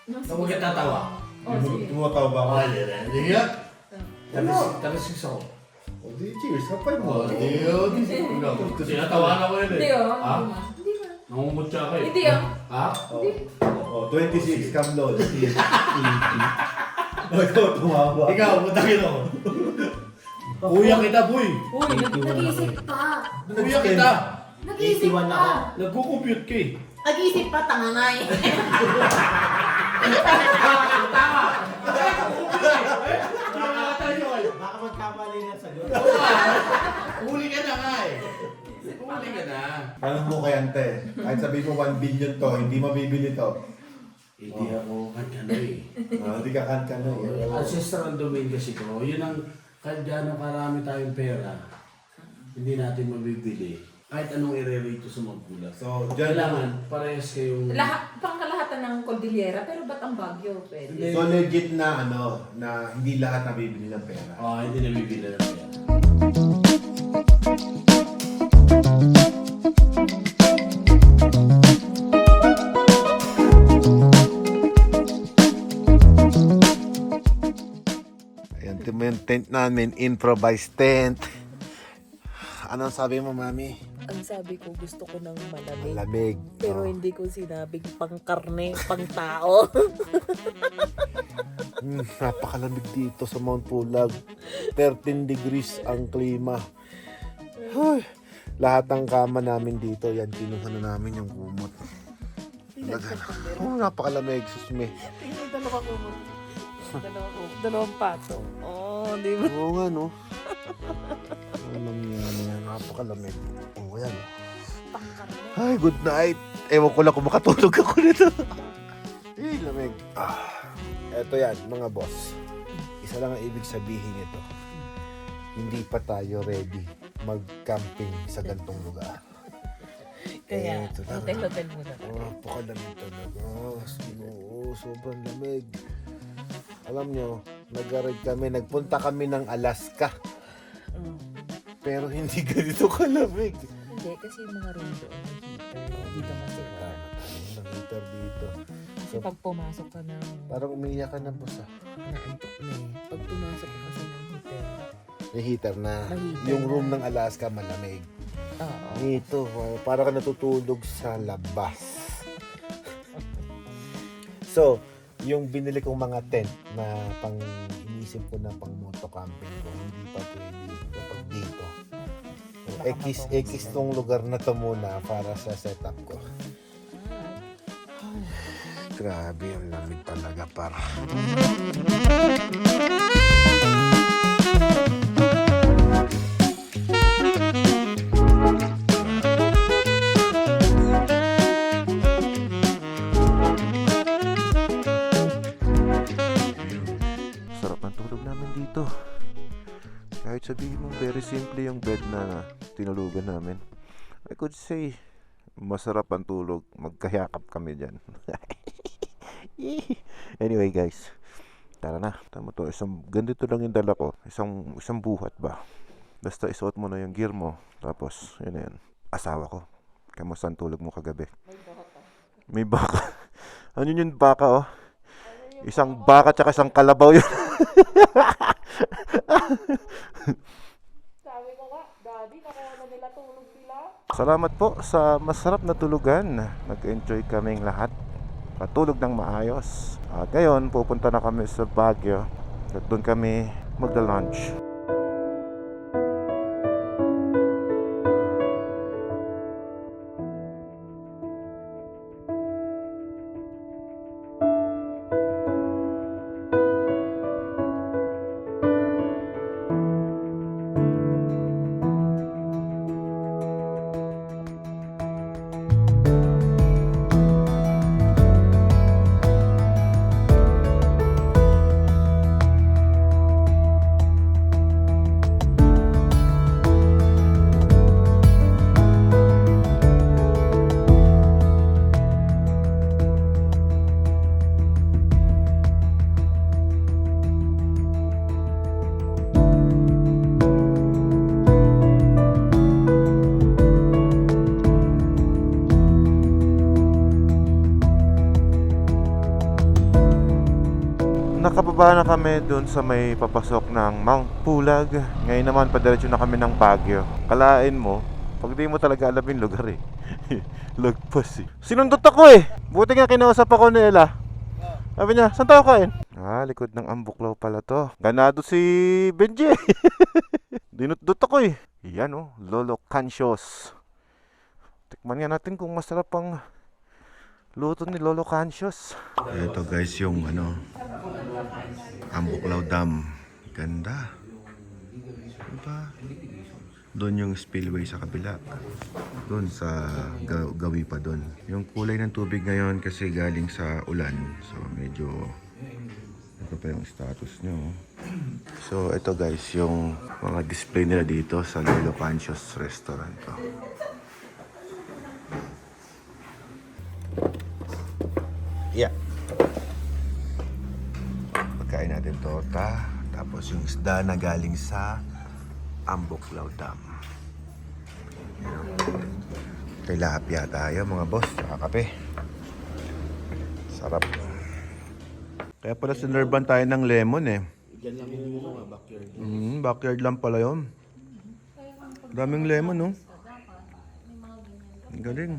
No, Huwag ka tatawa. Oh, sige. Tumataw ba ako? Hindi nga. 36 ako. O di, cheers. Kapay mo. Hindi yun. Sinatawa na ko yun eh. Hindi oh. Ha? Hindi ba? Nangungutya ka eh. Hindi oh. Ha? O, 26, Kamlon. Ikaw tumawa. Ikaw, matakin ako. Kuya kita, boy. Uy, nag-iisip pa. Kuya kita. Nag-iisip 81 pa. ako. Nagko-compute ka eh. Nag-iisip pa, tanga nga eh. Baka magkamali na sagot. Huli ka na nga eh. Huli ka na. Alam mo kay Ante, kahit sabihin mo 1 billion to, hindi mabibili to. Hindi ako kankano eh. Hindi ka kan eh. Ancestral domain kasi ko, yun ang kahit gano'ng karami tayong pera, hindi natin mabibili. Kahit anong i-relate sa magulang. So, dyan, Kailangan parehas kayong... Pangkalahatan ng Cordillera, pero ba't ang Baguio? Pwede. so legit na na hindi lahat nabibili ng pera. hindi nabibili ng pera. Ayan, ito mo yung tent namin, improvised tent. Anong sabi mo, Mami? Ang sabi ko, gusto ko ng malamig. Malamig. Pero hindi ko sinabing pang-karne, pang-tao. Napakalamig dito sa Mount Pulag. 13 degrees ang klima. Ay, lahat ng kama namin dito, yan, kinuha na namin yung kumot. Napakalamig, susme. Tingnan, dalawa ko. Dalawang pato. Di ba? Oo nga, no? Walang yan, napakalamig. Yan. Ay, good night. Ewan ko lang kung makatulog ako nito. Lamig. Eto yan, mga boss. Isa lang ang ibig sabihin nito. Hindi pa tayo ready mag-camping sa gantong lugar. Kaya, hotel muna. Napakalamig talaga. Sobrang lamig. Alam nyo, nag-ride kami, nagpunta kami ng Alaska. Pero hindi ganito kalamig. Hindi, kasi yung mga room doon, dito kasi Ang heater dito. kasi pag pumasok ka ng Parang umiiyak ka na, boss. naantok na eh. Pag pumasok ka kasi ng hotel, May heater na. May heater Yung na. room ng Alaska malamig. oo. Dito, para ka natutulog sa labas. So, yung binili kong mga tent na pang inisip ko na pang moto camping ko, hindi pa pwede kapag dito. So, X tong lugar na to muna para sa setup ko. Grabe, ang lamig talaga para. Sarap ng tulog namin dito. Kahit sabihin mong very simple yung bed na tinulugan namin, I could say masarap ang tulog. Magkayakap kami dyan. Anyway guys, tara na. Tama to. Ganito lang yung dala ko. Isang buhat ba. Basta isuot mo na yung gear mo. Tapos, yun na yan. Asawa ko. Kamusta ang tulog mo kagabi? May baka. Ano yun baka oh? Isang baka tsaka isang kalabaw yun. Sabi ko nga, Daddy, nakuha na nila tulog sila. Salamat po sa masarap na tulugan. Nag-enjoy kaming lahat. Patulog ng maayos. At ngayon, pupunta na kami sa Baguio. At doon kami magda-lunch. Nakababa na kami doon sa may papasok ng Mount Pulag. Ngayon naman padiretso na kami ng Baguio. Kalain mo, pag di mo talaga alam yung lugar eh. Lagpas eh. Sinundot ako eh. Buti nga kinausap ako ni Ella. Sabi niya, saan tayo kain? Likod ng Ambuklaw pala to. Ganado si Benji. Dinutdot ako eh. Yan oh, Lolo Cancios. Tikman nga natin kung masarap ang luto ni Lolo Cancios. Ito guys yung Ambuklaw Dam. Ganda. Diba? Doon yung spillway sa kabila. Doon sa gawi pa doon. Yung kulay ng tubig ngayon kasi galing sa ulan. So medyo ito pa yung status nyo. So ito guys yung mga display nila dito sa Lolo Cancios restaurant. Yeah. Pagkain natin torta. Tapos yung isda na galing sa Ambuklaw Dam. Tilapia tayo mga boss. Saka kape. Sarap. Kaya pala sinerban tayo ng lemon eh. Diyan lang yung mga backyard. Backyard lang pala yun. Daming lemon no? Ang galing.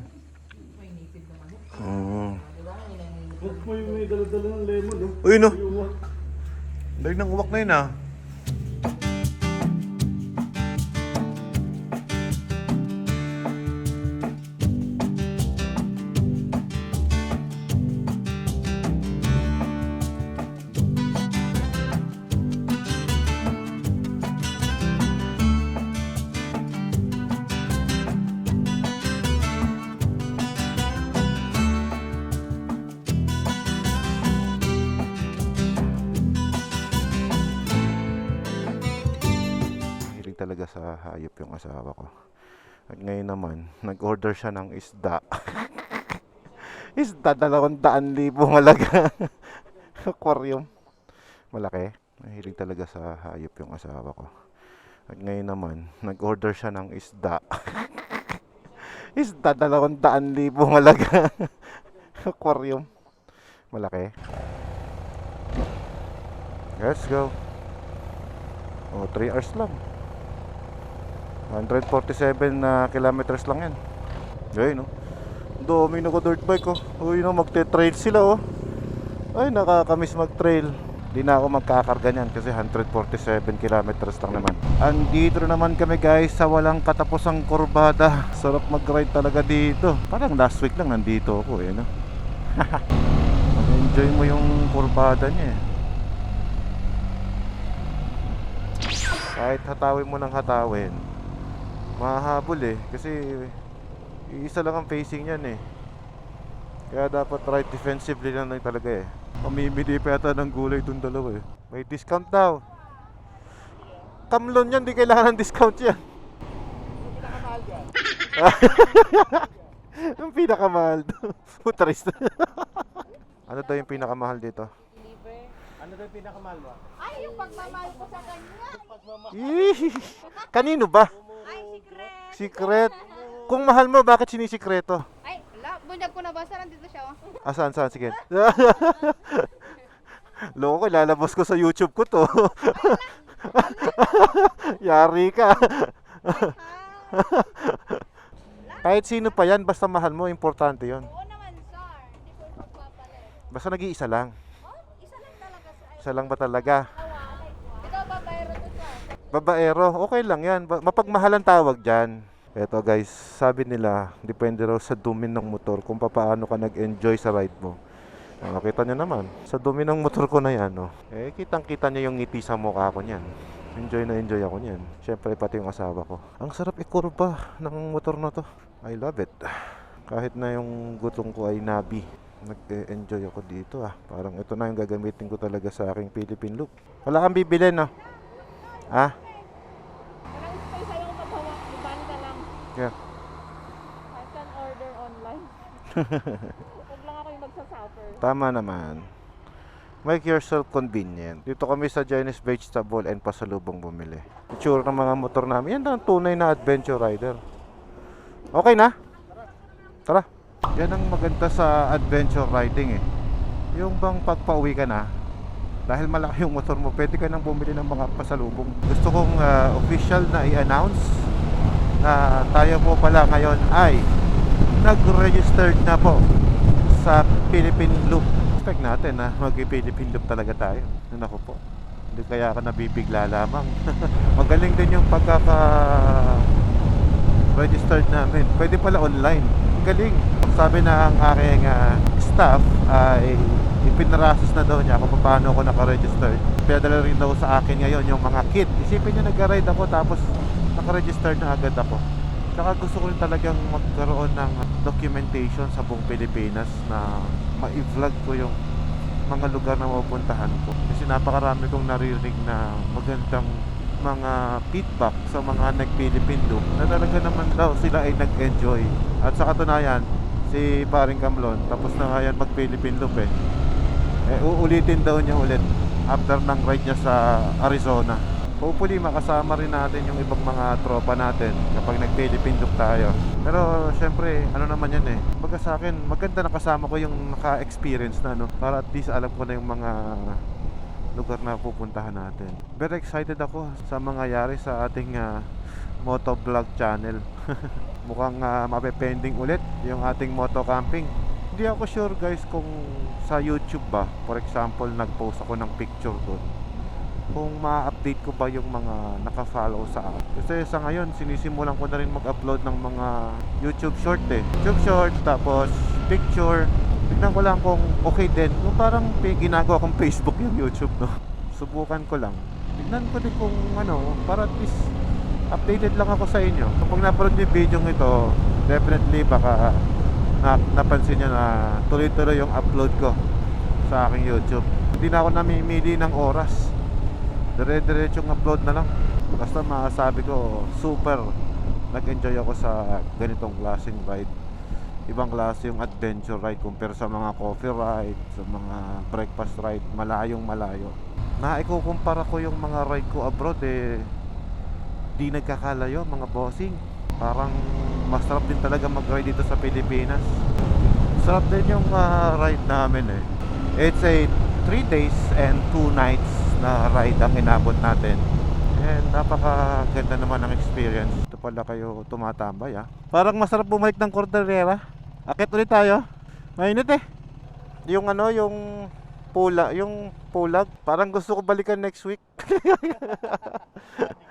May dala-dala ng lemon, no? Uy, no? Dahil ng uwak na yun, ah. Talaga sa hayop yung asawa ko. At ngayon naman, nag-order siya ng isda. Isda, 200,000 halaga. Aquarium. Malaki. Mahilig talaga sa hayop yung asawa ko. At ngayon naman, nag-order siya ng isda. Isda, 200,000 halaga. Aquarium. Malaki. Let's go. 3 hours lang. 147 kilometers lang yan. Ayun, no? Dami na ko dirt bike, oh. Uy, no, magte-trail sila, oh. Ay, nakakamiss mag-trail. Di na ako magkakarga niyan kasi 147 kilometers lang naman. Andito na naman kami guys sa walang katapusang kurbada. Sarap mag-ride talaga dito. Parang last week lang nandito ako, eh, no? Enjoy mo yung kurbada niya, eh. Kahit hatawin mo ng hatawin, mahahabol eh, kasi isa lang ang facing yan eh. Kaya dapat ride defensively lang talaga eh. Mamimili pa yata ng gulay itong dalawa eh. May discount daw. Kamlon yan, di kailangan ng discount yan. Yung pinakamahal dyan. Yung pinakamahal daw. Putarist. Ano daw yung pinakamahal dito? Ano daw yung pinakamahal mo? Ay, yung pagmamahal ko sa kanya. Kanino ba? Ay, secret. Secret. Kung mahal mo, bakit sinisikreto? Ay, bunyag ko na ba? Saan nandito siya? Oh? Saan? Sige. Loko ko, lalabas ko sa YouTube ko to. Yari ka. Kahit sino pa yan, basta mahal mo, importante yon. Oo naman, sir. Hindi ko magpapalit. Basta nag-iisa lang. Oh, isa lang talaga, sir. Isa lang ba talaga? Ito, babayro to, sir. Babaero, okay lang yan. Mapagmahalan tawag dyan. Eto guys, sabi nila, depende raw sa dumi ng motor kung paano ka nag-enjoy sa ride mo. Nakita nyo naman, sa dumi ng motor ko na yan, no? Eh, kitang-kita nyo yung ngiti sa mukha ko niyan. Enjoy na enjoy ako niyan. Siyempre, pati yung asawa ko. Ang sarap ikurba ng motor na to. I love it. Kahit na yung gutong ko ay nabi, nag-enjoy ako dito, ah. Parang ito na yung gagamitin ko talaga sa aking Philippine look. Wala kang bibilin, no? Ah? Parang space sa'yo kung maghawa. Ibang ka lang. Yeah. I can order online. Huwag lang ako yung magsasuffer. Tama naman. Make yourself convenient. Dito kami sa Chinese Vegetable and pasalubong bumili. Itsura ng mga motor namin. Yan ang tunay na adventure rider. Okay na? Tara. Yan ang maganda sa adventure riding eh. Yung bang pagpauwi ka na, dahil malaki yung motor mo, pwede ka nang bumili ng mga pasalubong. Gusto kong official na i-announce na tayo po pala ngayon ay nag-registered na po sa Philippine Loop. Expect natin na mag-Philippine Loop talaga tayo. Naku po, hindi kaya ka nabibigla lamang. Magaling din yung registered namin. Pwede pala online. Ang galing. Sabi na ang aking staff ay ipinarasos na daw niya kung paano ako nakaregistered. Pinadala rin daw sa akin ngayon yung mga kit. Isipin niyo, nag-ride ako tapos nakaregistered na agad ako. Saka gusto ko rin talagang magkaroon ng documentation sa buong Pilipinas na ma-vlog ko yung mga lugar na mapupuntahan ko. Kasi napakarami kong naririnig na magandang mga feedback sa mga nag-Philippine Loop na talaga naman daw sila ay nag-enjoy. At sa katunayan, si Paring Kamlon tapos na nga yan mag-Philippine Loop uulitin daw niya ulit after ng ride niya sa Arizona. Hopefully makasama rin natin yung ibang mga tropa natin kapag nag-Philippine Loop tayo. Pero syempre, ano naman yan Baga sa akin, maganda na kasama ko yung naka-experience na para at least alam ko na yung mga lugar na pupuntahan natin. Very excited ako sa mangyayari sa ating motovlog channel. Mukhang mapepending ulit yung ating moto camping. Hindi ako sure guys kung sa YouTube ba, for example, nag-post ako ng picture doon, kung ma-update ko ba yung mga naka-follow sa akin. Kasi sa ngayon, sinisimulan ko na rin mag-upload ng mga YouTube short YouTube short, tapos picture. Tignan ko lang kung okay din. Yung parang ginagawa kong Facebook yung YouTube, Subukan ko lang. Tignan ko din kung para at least updated lang ako sa inyo. Kapag napanood yung video ito, definitely baka napansin nyo na tuloy-tuloy yung upload ko sa aking YouTube. Hindi na ako namimili ng oras. Dire-diretsong upload na lang. Basta masasabi ko, super nag-enjoy ako sa ganitong klaseng ride. Ibang klase yung adventure ride compare sa mga coffee ride, sa mga breakfast ride, malayong malayo. Naikukumpara ko yung mga ride ko abroad di nagkakalayo mga bossing. Parang masarap din talaga mag-ride dito sa Pilipinas. Sarap din yung ride namin It's a 3 days and 2 nights na ride ang inabot natin. And napakaganda naman ang experience. Ito pala kayo tumatambay Parang masarap bumalik ng Cordillera. Akit ulit tayo. Mainit Yung yung pulag. Parang gusto ko balikan next week.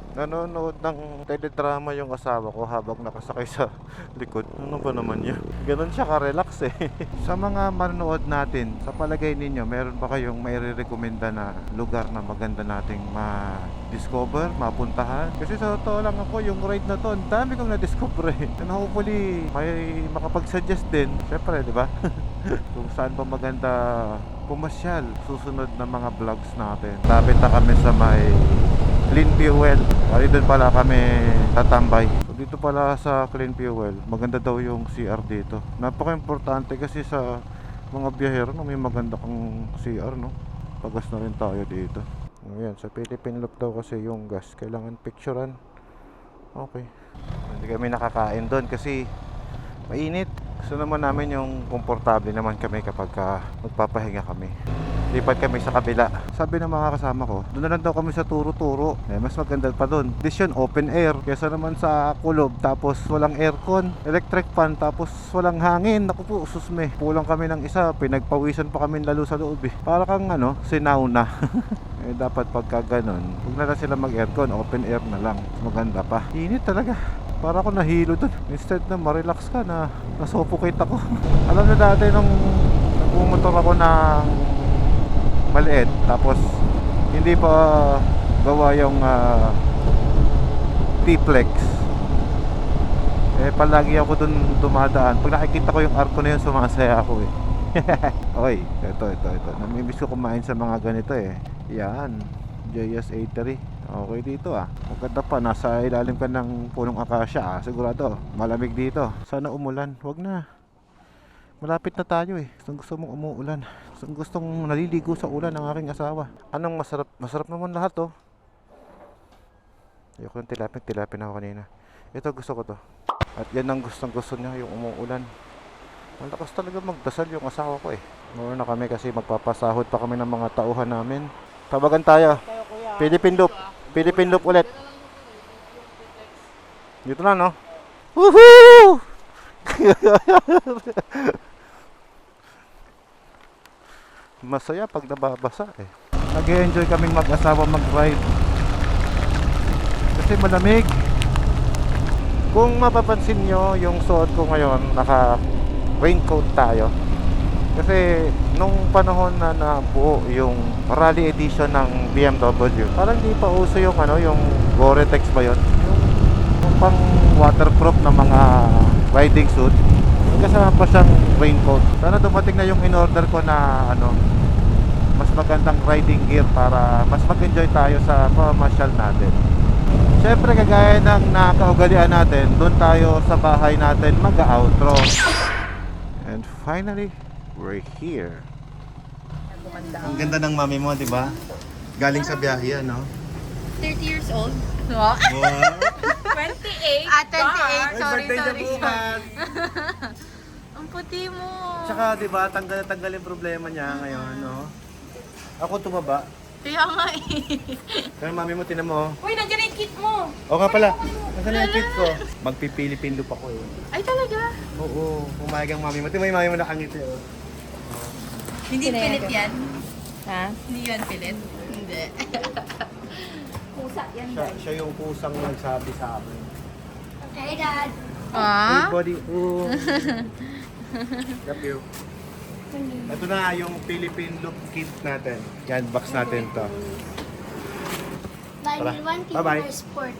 Nanonood ng teledrama yung asawa ko habang nakasakay sa likod. Ano ba naman yun? Ganon siya ka-relax Sa mga manonood natin, sa palagay ninyo, meron ba kayong maire-recommenda na lugar na maganda nating ma-discover, mapuntahan? Kasi sa totoo lang ako, yung ride na to, ang dami kong na-discover And hopefully, may makapag-suggest din. Siyempre, di ba? Kung saan pa maganda pumasyal susunod na mga vlogs natin. Lapit na kami sa may Clean Fuel. Bali doon pala kami tatambay. So dito pala sa Clean Fuel, maganda daw yung CR dito. Napaka-importante kasi sa mga biyahero may maganda kang CR Pagas na rin tayo dito. Ayan, sa Philippine Loop daw kasi yung gas kailangan picturean. Okay. Hindi kami nakakain doon kasi mainit. Gusto naman namin yung komportable naman kami kapag magpapahinga kami. Lipat kami sa kabila. Sabi ng mga kasama ko, doon na lang daw kami sa turo-turo. Mas maganda pa doon. This yun, open air. Kesa naman sa kulob, tapos walang aircon, electric fan, tapos walang hangin. Naku po, susme. Pulang kami ng isa, pinagpawisan pa kami lalo sa loob Para kang sinauna. Dapat pagka ganun, huwag na lang sila mag-aircon, open air na lang. Maganda pa. Init talaga. Para ako nahilo dun. Instead na ma-relax ka na nasuffocate ako. Alam na dati nung nagmumotor ako ng maliit, tapos hindi pa gawa yung T-Flex. Palagi ako dun dumadaan. Pag nakikita ko yung arko na yun, sumasaya ako Okay, ito. Namimiss ko kumain sa mga ganito Yan, JS 83. Okay dito Maganda pa, nasa ilalim ka ng punong akasya sigurado, malamig dito. Sana umulan, wag na. Malapit na tayo gusto mong umuulan. Gustong naliligo sa ulan ng aking asawa. Anong masarap? Masarap naman lahat Ayoko ng tilapia ako kanina. Ito gusto ko to. At yan ang gusto niya, yung umuulan. Malakas talaga magdasal yung asawa ko Muna na kami kasi magpapasahod pa kami ng mga tauhan namin. Tawagan tayo. Philippine Loop. Philippine Loop ulit. Dito na Woohoo! Masaya pag nababasa Nag-enjoy kaming mag-asawa mag-ride. Kasi malamig. Kung mapapansin nyo, yung suot ko ngayon, naka raincoat tayo. Kasi nung panahon na nabuo yung rally edition ng BMW, parang di pa uso yung yung Gore-Tex ba yun? Yung pang waterproof na mga riding suit. Kasama pa siyang raincoat. Sana dumating na yung in-order ko na mas magandang riding gear para mas mag-enjoy tayo sa pamamasyal natin. Siyempre, kagaya ng nakaugalian natin, doon tayo sa bahay natin mag-outro. And finally, we're here. Ang ganda ng mami mo, di ba? Galing sa biyahe, 30 years old. Wow. 28. 28. Sorry. Ang puti mo. Tsaka, di ba, tanggal yung problema niya ngayon, no? Ako tumaba. Kaya nga Pero mami mo, tinan mo. Uy, nandiyan yung kit mo. Oo nga pala, nasaan na yung kit ko? Magpipilipin pa ko Ay, talaga? Oo, pumayag ang mami mo. Tingnan mo yung mami mo nakangiti. Hindi pilit yan? Ha? Hindi yan pilit? Hindi. Pusa yan, Siya yung kusang nagsabi sa akin. Hey, Dad. Hey, buddy. Oo. Love you. Ito na yung Philippine look kit natin. Yan, box natin to. Tara. Bye-bye. Sport.